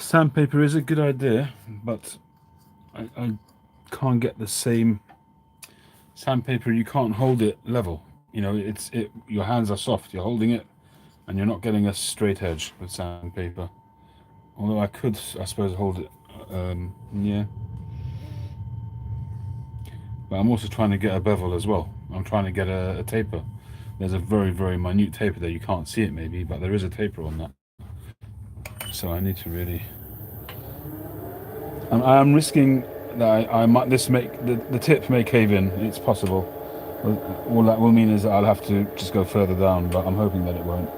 Sandpaper is a good idea, but I can't get the same sandpaper. You can't hold it level. You know, your hands are soft. You're holding it, and you're not getting a straight edge with sandpaper. Although I could, I suppose, hold it. Yeah. But I'm also trying to get a bevel as well. I'm trying to get a taper. There's a very, very minute taper there. You can't see it maybe, but there is a taper on that. So I need to really. I'm risking that I might this make the tip may cave in. It's possible. All that will mean is that I'll have to just go further down, but I'm hoping that it won't.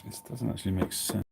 This doesn't actually make sense.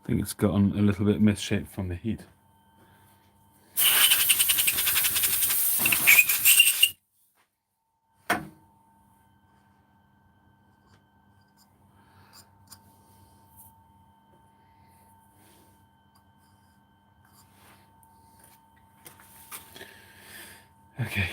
I think it's gotten a little bit misshaped from the heat. Okay.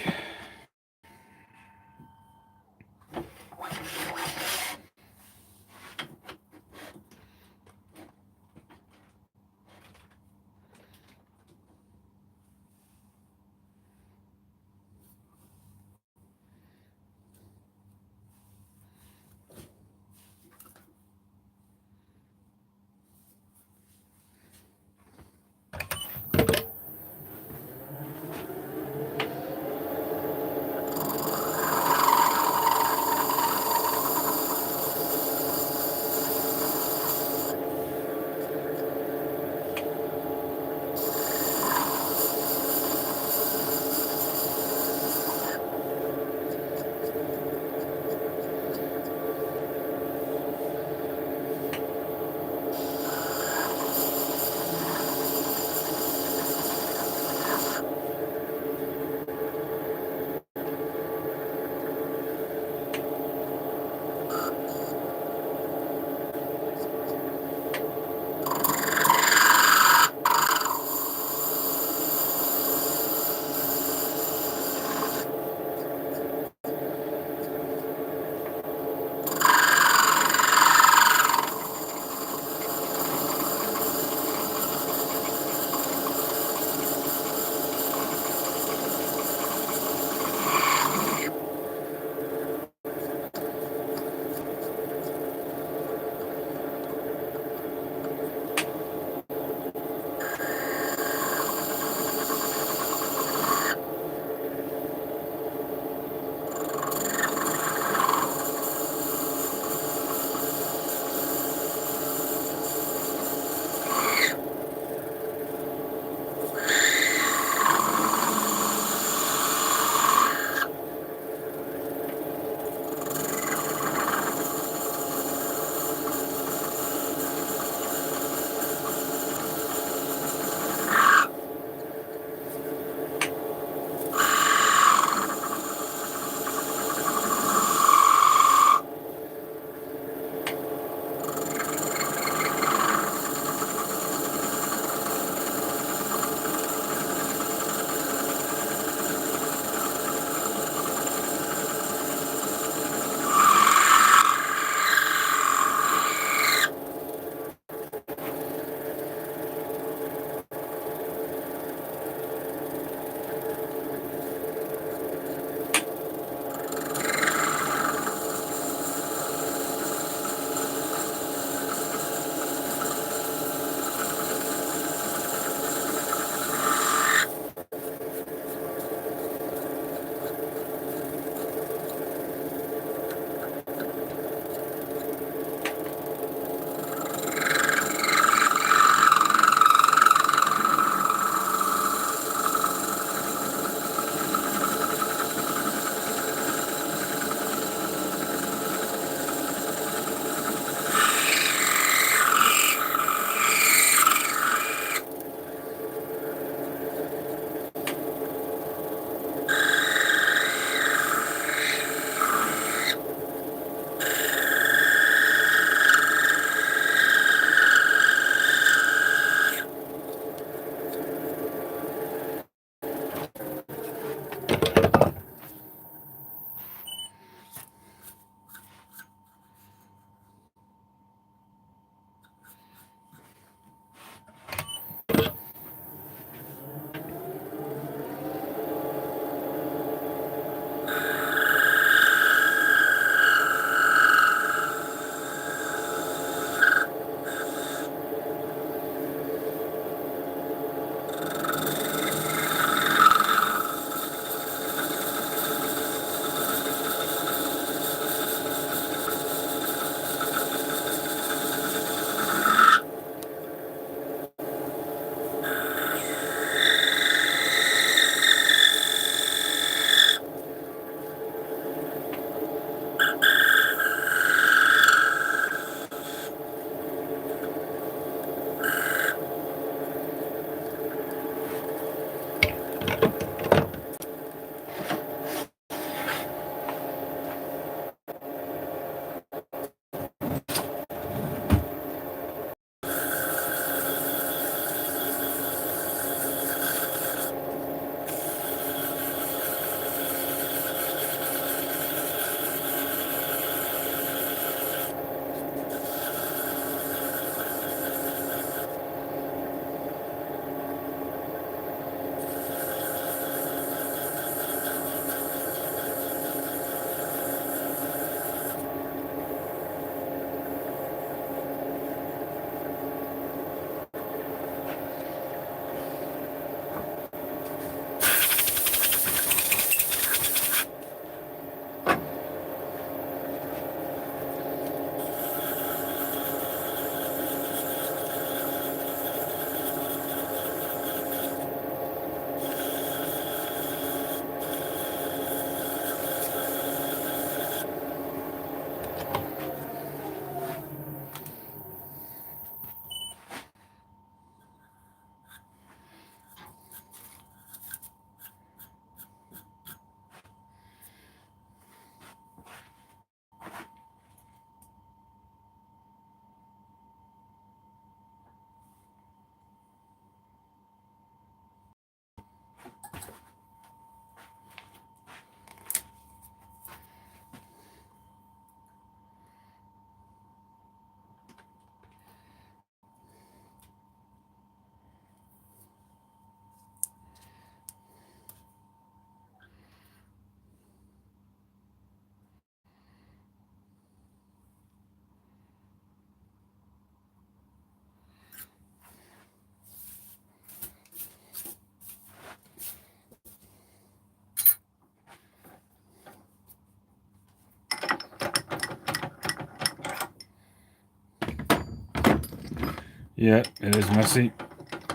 Yeah, it is messy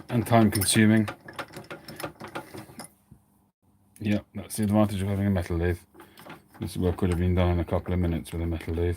and time consuming. Yeah, that's the advantage of having a metal lathe. This work could have been done in a couple of minutes with a metal lathe.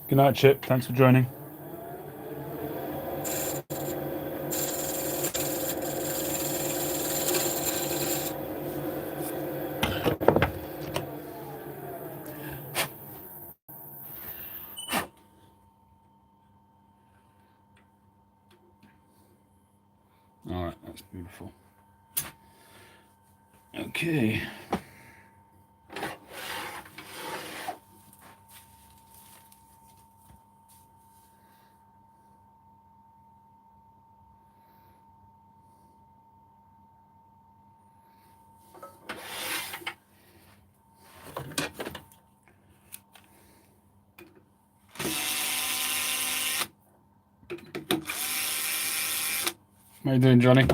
Good night, Chip. Thanks for joining. All right, that's beautiful. Okay. How you doing, Johnny?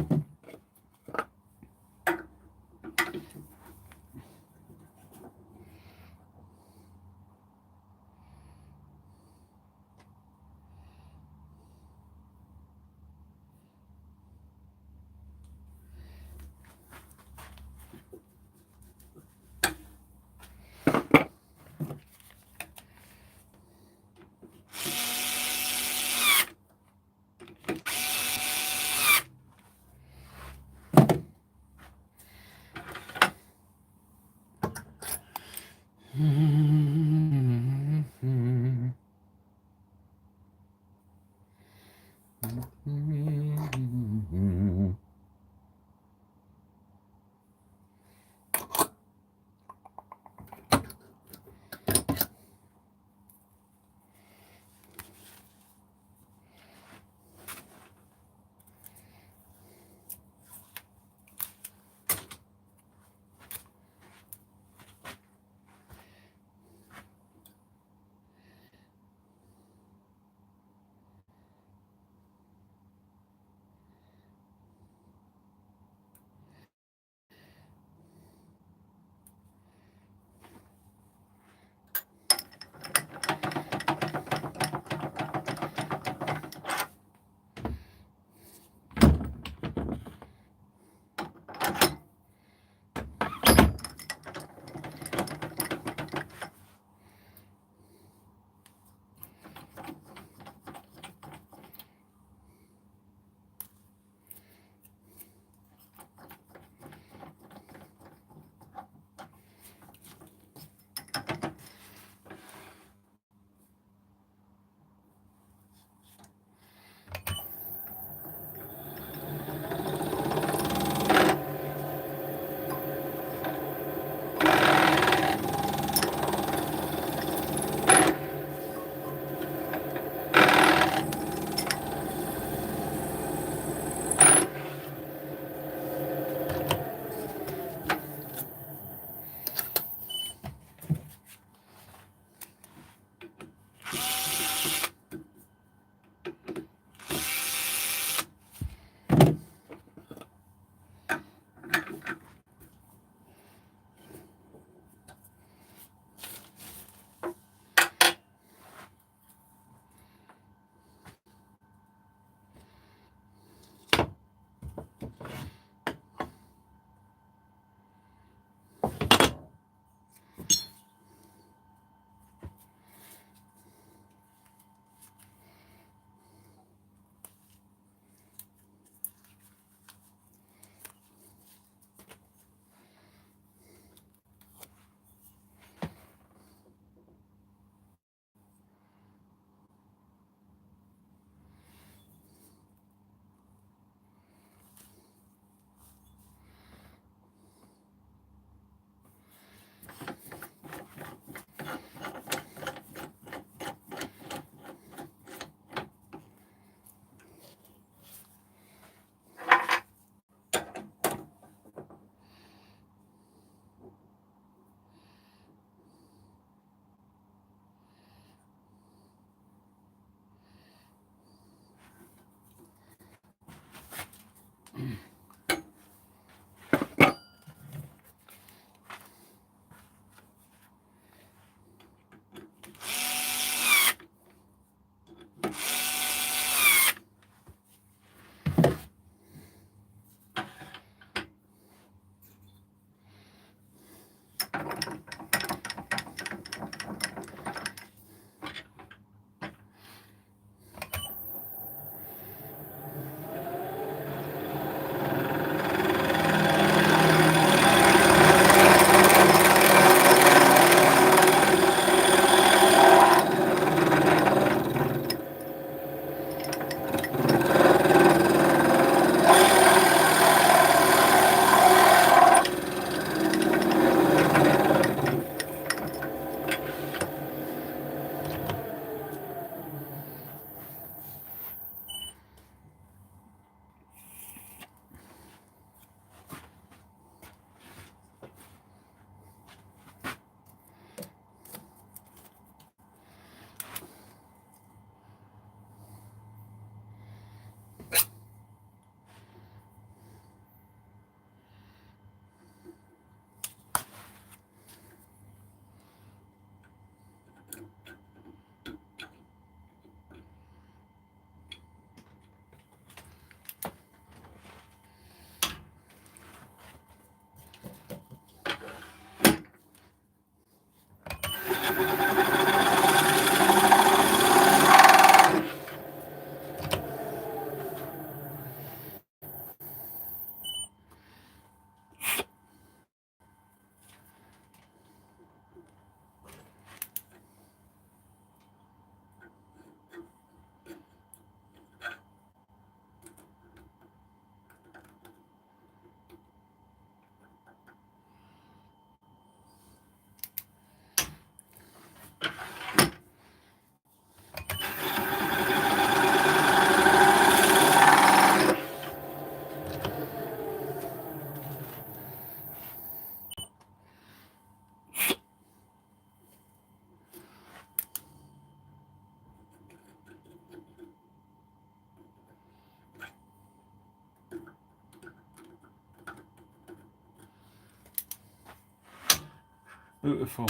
Beautiful.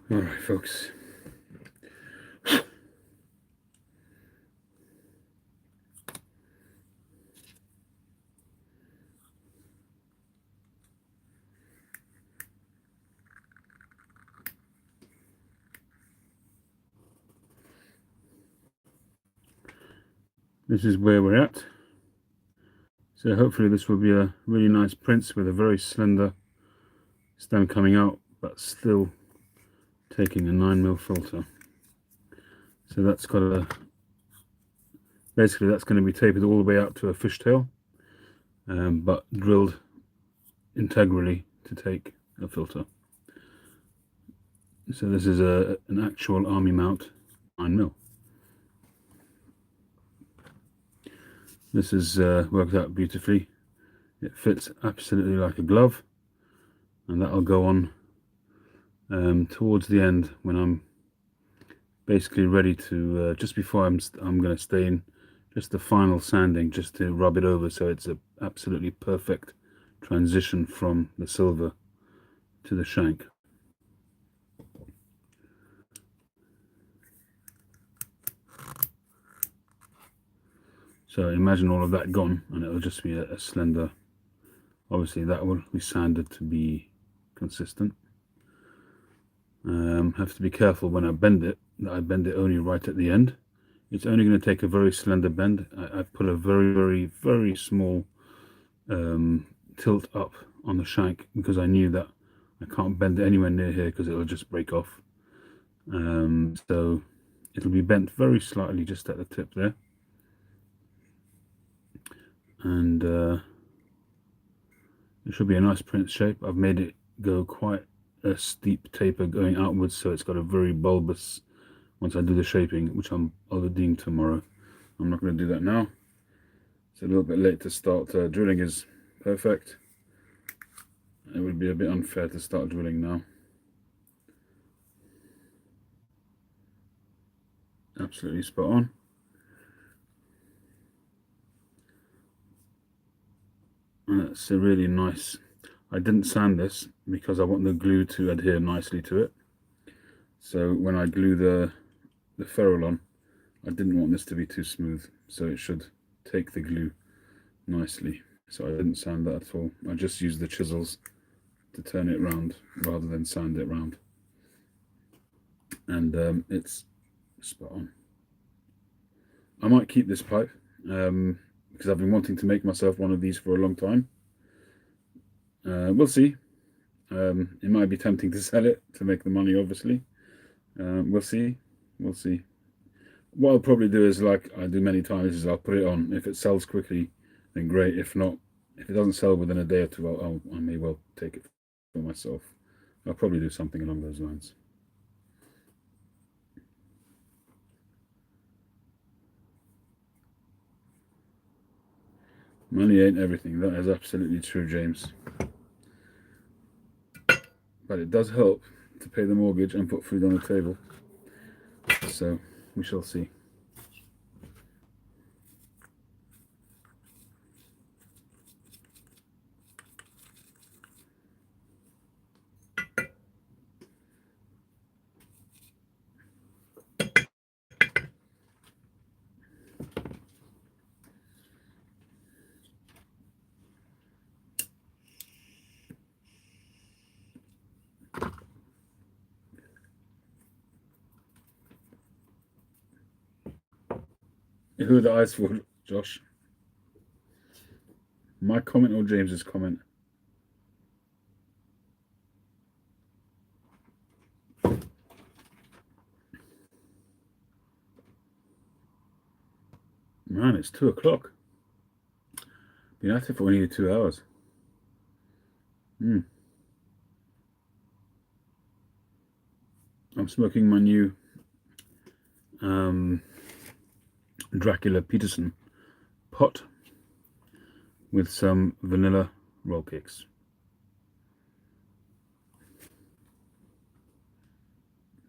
All right, folks. This is where we're at. So hopefully this will be a really nice prince with a very slender stem coming out, but still taking a 9mm filter. So that's got a, basically that's going to be tapered all the way out to a fishtail, but drilled integrally to take a filter. So this is an actual army mount 9mm. This is worked out beautifully. It fits absolutely like a glove, and that'll go on towards the end when I'm basically ready to, just before I'm going to stain, just the final sanding, just to rub it over so it's a absolutely perfect transition from the silver to the shank. So imagine all of that gone, and it'll just be a slender. Obviously that will be sanded to be consistent. Have to be careful when I bend it, that I bend it only right at the end. It's only going to take a very slender bend. I've put a very small tilt up on the shank because I knew that I can't bend it anywhere near here because it'll just break off. So it'll be bent very slightly just at the tip there, and it should be a nice print shape. I've made it go quite a steep taper going outwards, so it's got a very bulbous, once I do the shaping, which I'll be doing tomorrow. I'm not going to do that now. It's a little bit late to start. Drilling is perfect. It would be a bit unfair to start drilling now. Absolutely spot on. And that's a really nice. I didn't sand this because I want the glue to adhere nicely to it. So when I glue the ferrule on, I didn't want this to be too smooth, so it should take the glue nicely. So I didn't sand that at all. I just used the chisels to turn it round rather than sand it round. And it's spot on. I might keep this pipe because I've been wanting to make myself one of these for a long time. We'll see. It might be tempting to sell it to make the money, obviously. We'll see. We'll see. What I'll probably do is, like I do many times, is I'll put it on. If it sells quickly, then great. If not, if it doesn't sell within a day or two, I may well take it for myself. I'll probably do something along those lines. Money ain't everything. That is absolutely true, James. But it does help to pay the mortgage and put food on the table. So we shall see. Who are the eyes for, Josh? My comment or James's comment? Man, it's 2 o'clock. Been at it for only 2 hours. I'm smoking my new Dracula Peterson pot with some vanilla roll cakes.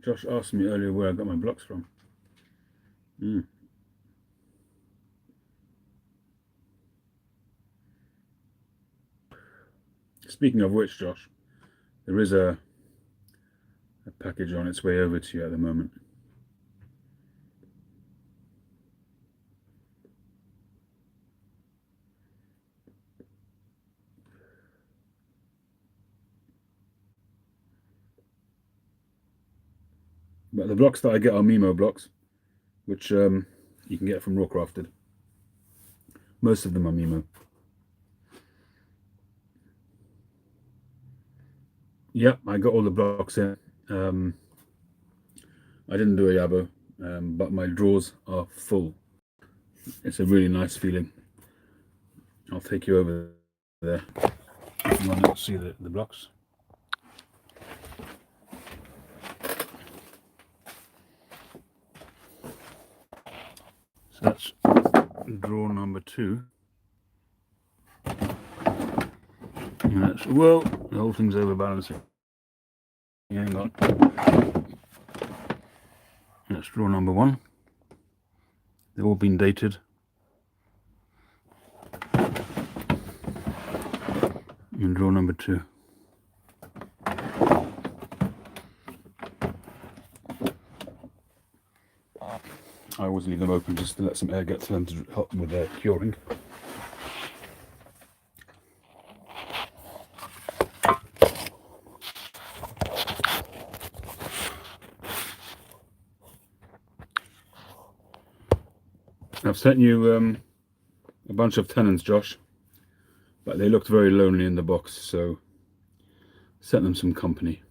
Josh asked me earlier where I got my blocks from. Speaking of which, Josh, there is a package on its way over to you at the moment. But the blocks that I get are Mimo blocks, which you can get from Rawcrafted. Most of them are Mimo. Yep, I got all the blocks in. I didn't do a Yabo, but my drawers are full. It's a really nice feeling. I'll take you over there if you want to see the blocks. So that's drawer number 2. And that's, well, the whole thing's overbalancing. Hang on. That's drawer number 1. They've all been dated. And drawer number 2. I always leave them open just to let some air get to them to help with their curing. I've sent you a bunch of tenons, Josh, but they looked very lonely in the box, so sent them some company.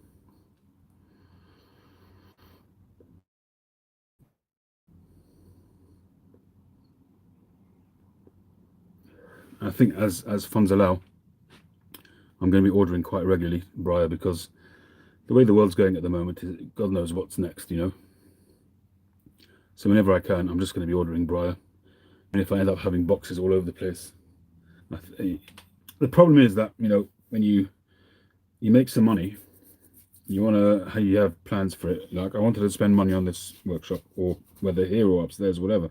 I think as funds allow, I'm going to be ordering quite regularly Briar, because the way the world's going at the moment, is God knows what's next, you know. So whenever I can, I'm just going to be ordering Briar. And if I end up having boxes all over the place, the problem is that, you know, when you make some money, you have plans for it. Like, I wanted to spend money on this workshop, or whether here or upstairs, whatever.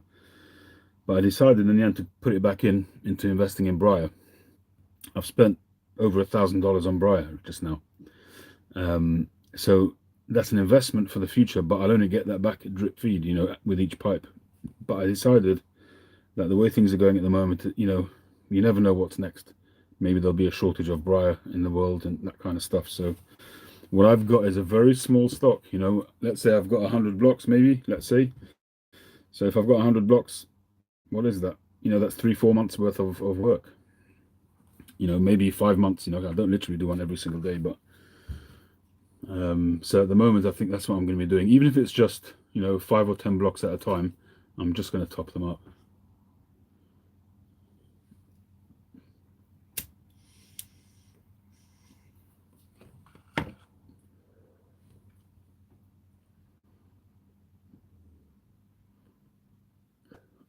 But I decided in the end to put it back into investing in Briar. I've spent over $1,000 on Briar just now. So that's an investment for the future, but I'll only get that back at drip feed, you know, with each pipe. But I decided that the way things are going at the moment, you know, you never know what's next. Maybe there'll be a shortage of Briar in the world and that kind of stuff. So what I've got is a very small stock, you know. Let's say I've got 100 blocks, maybe, let's say. So if I've got 100 blocks, what is that? You know, that's 3-4 months worth of work. You know, maybe 5 months, you know. I don't literally do one every single day, but so at the moment, I think that's what I'm going to be doing. Even if it's just, you know, 5 or 10 blocks at a time, I'm just going to top them up.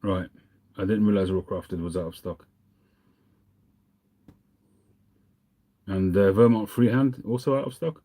Right. I didn't realize Rawcrafted was out of stock. And Vermont Freehand also out of stock.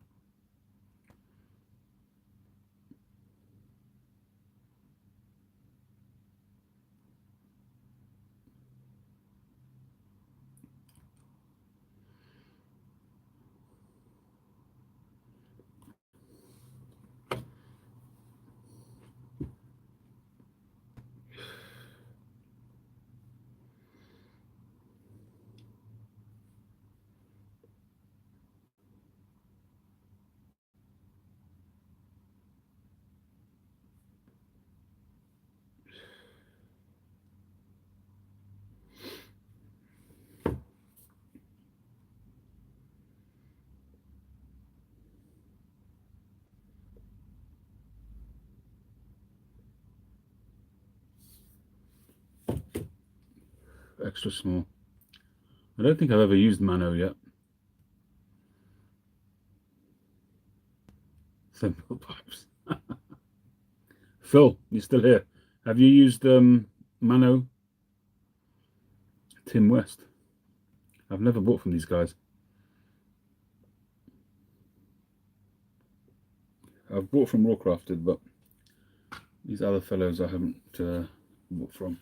Extra small. I don't think I've ever used Mano yet. Simple pipes. Phil, you're still here. Have you used Mano Tim West? I've never bought from these guys. I've bought from Rawcrafted, but these other fellows I haven't bought from.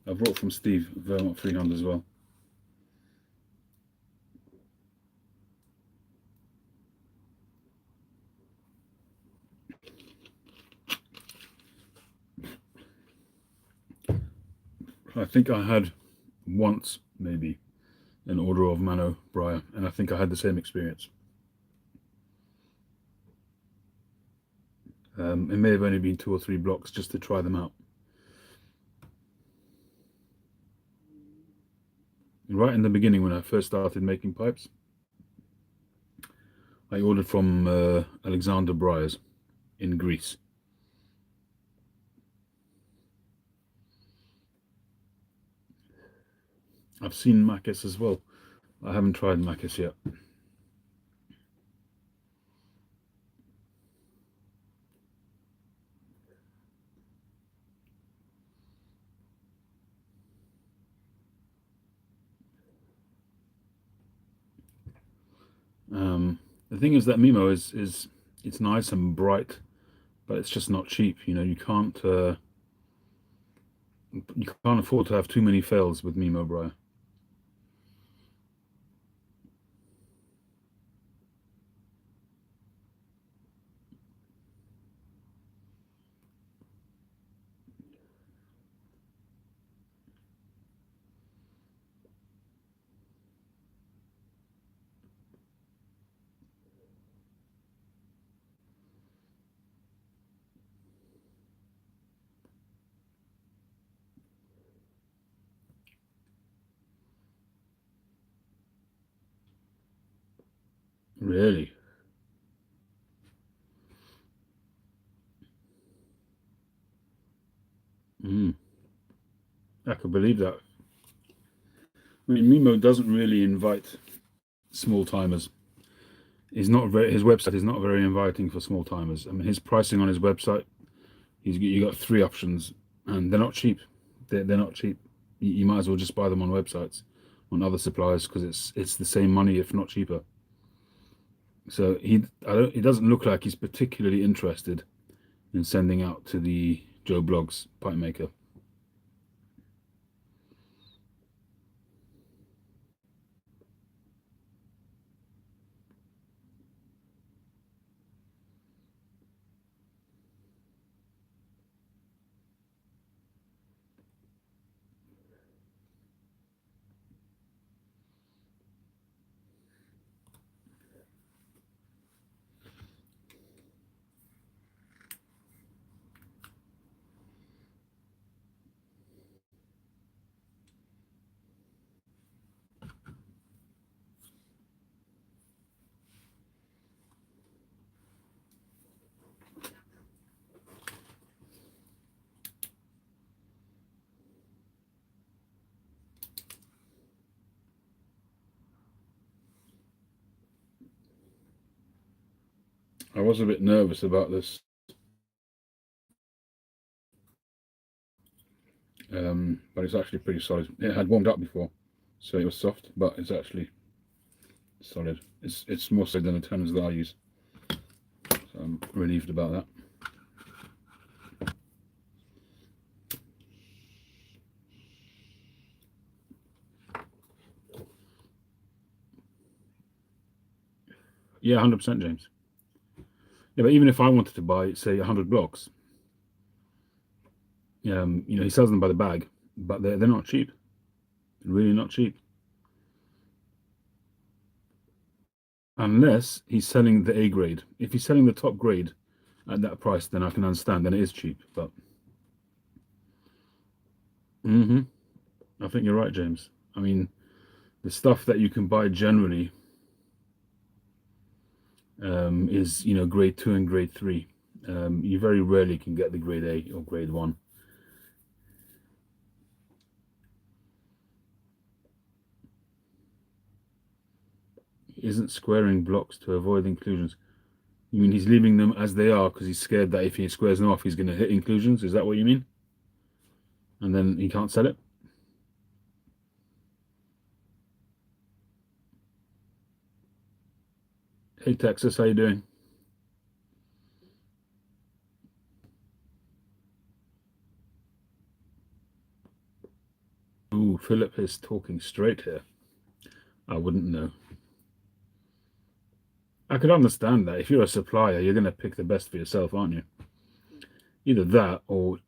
I've bought from Steve Vermont Freehand as well. I think I had once, maybe, an order of Mano Briar, and I think I had the same experience. It may have only been 2 or 3 blocks just to try them out. Right in the beginning, when I first started making pipes, I ordered from Alexander Briars in Greece. I've seen Makis as well. I haven't tried Makis yet. The thing is that Mimo is it's nice and bright, but it's just not cheap. You know, you can't afford to have too many fails with Mimo Briar. Really? I could believe that. I mean, Mimo doesn't really invite small timers. He's not very, his website is not very inviting for small timers. I mean, his pricing on his website, you got 3 options, and they're not cheap. They're not cheap. You might as well just buy them on websites, on other suppliers, because it's the same money, if not cheaper. So he doesn't look like he's particularly interested in sending out to the Joe Bloggs pipe maker. I was a bit nervous about this, but it's actually pretty solid. It had warmed up before, so it was soft, but it's actually solid. It's more solid than the tanners that I use, so I'm relieved about that. Yeah, 100%, James. Yeah, but even if I wanted to buy, say, 100 blocks, you know, he sells them by the bag, but they're not cheap. They're really not cheap. Unless he's selling the A grade. If he's selling the top grade at that price, then I can understand. Then it is cheap. But I think you're right, James. I mean, the stuff that you can buy generally is, you know, grade 2 and grade 3. You very rarely can get the grade A or grade 1. isn't squaring blocks to avoid inclusions. You mean he's leaving them as they are because he's scared that if he squares them off, he's going to hit inclusions? Is that what you mean? And then he can't sell it? Hey Texas, how you doing? Ooh, Philip is talking straight here. I wouldn't know. I could understand that. If you're a supplier, you're going to pick the best for yourself, aren't you? Either that or,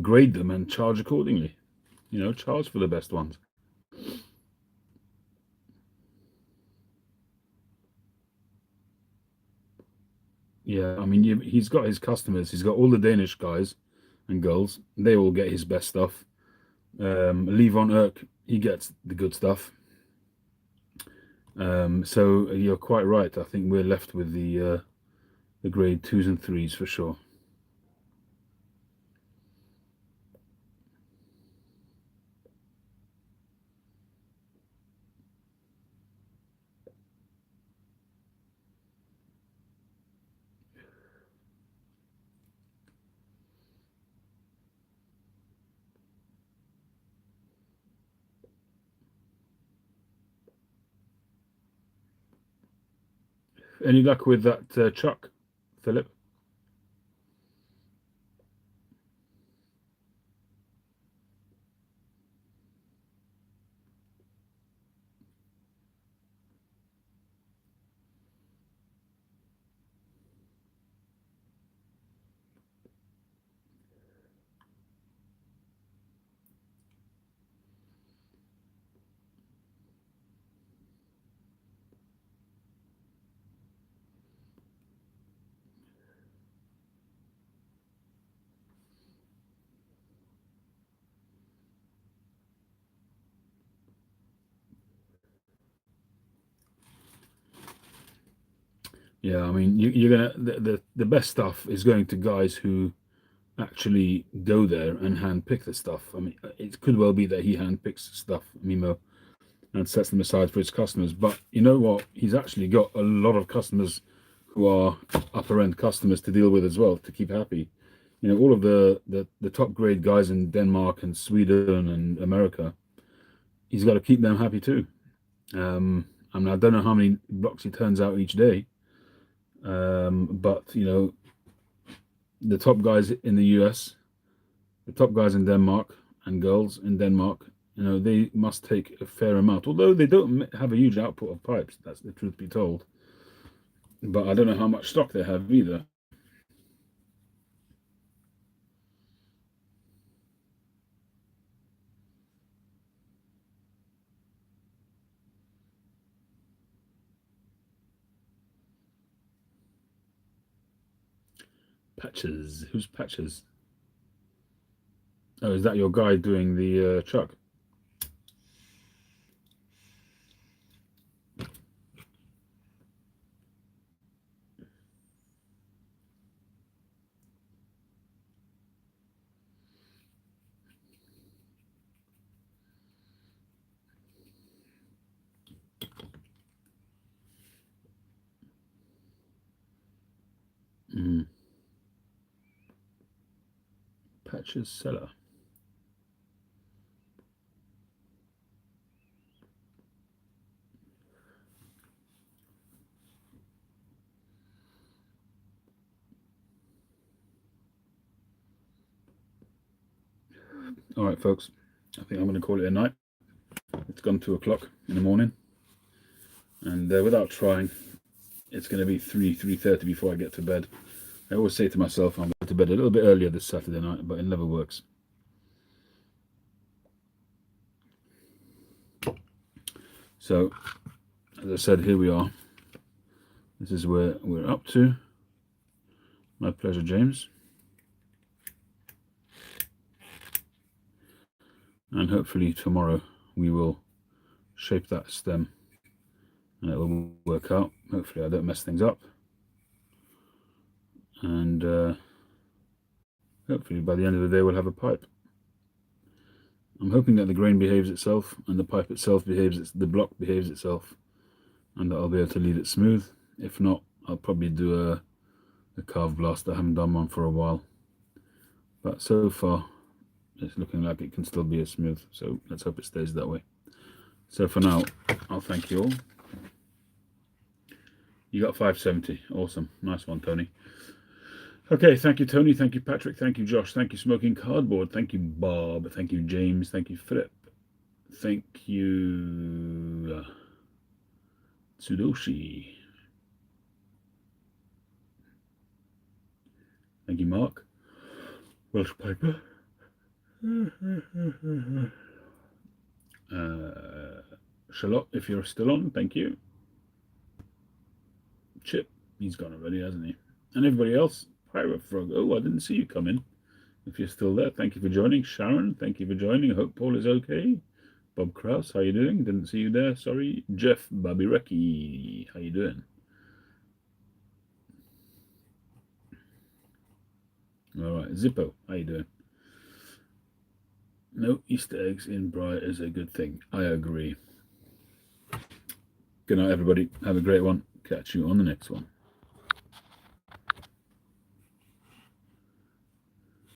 grade them and charge accordingly. Charge for the best ones. Yeah, I mean, he's got his customers. He's got all the Danish guys and girls. They all get his best stuff. Lee Von Erck, he gets the good stuff. So you're quite right. I think we're left with the grade 2s and 3s for sure. Any luck with that chuck, Philip? Yeah, I mean, you're gonna the best stuff is going to guys who actually go there and hand pick the stuff. I mean, it could well be that he hand picks stuff, Mimo, and sets them aside for his customers. But you know what? He's actually got a lot of customers who are upper end customers to deal with as well to keep happy. All of the top grade guys in Denmark and Sweden and America, he's got to keep them happy too. I mean, I don't know how many blocks he turns out each day, but the top guys in the US, the top guys in Denmark and girls in Denmark, they must take a fair amount. Although they don't have a huge output of pipes, that's the truth be told. But I don't know how much stock they have either. Patches. Who's Patches? Oh, is that your guy doing the chuck? Mm. Patches seller. All right, folks. I think I'm going to call it a night. It's gone 2 o'clock in the morning, and without trying, it's going to be 3:30 before I get to bed. I always say to myself, I'm going to bed a little bit earlier this Saturday night, but it never works. So, as I said, here we are. This is where we're up to. My pleasure, James. And hopefully tomorrow we will shape that stem and it will work out. Hopefully I don't mess things up. And hopefully by the end of the day we'll have a pipe. I'm hoping that the grain behaves itself and the pipe itself behaves, the block behaves itself. and I'll be able to lead it smooth. If not, I'll probably do a carve blast. I haven't done one for a while, but so far it's looking like it can still be as smooth, so let's hope it stays that way. So for now, I'll thank you all. You got 570. Awesome. Nice one, Tony. Okay, thank you, Tony. Thank you, Patrick. Thank you, Josh. Thank you, Smoking Cardboard. Thank you, Bob. Thank you, James. Thank you, Philip. Thank you, Tsudoshi. Thank you, Mark. Welsh Piper. Charlotte, if you're still on, thank you. Chip, he's gone already, hasn't he? And everybody else, Pirate Frog. Oh, I didn't see you come in. If you're still there, thank you for joining. Sharon, thank you for joining. I hope Paul is okay. Bob Kraus, how you doing? Didn't see you there, sorry. Jeff Babireki, how you doing? All right, Zippo, how you doing? No Easter eggs in Briar is a good thing. I agree. Good night, everybody. Have a great one. Catch you on the next one.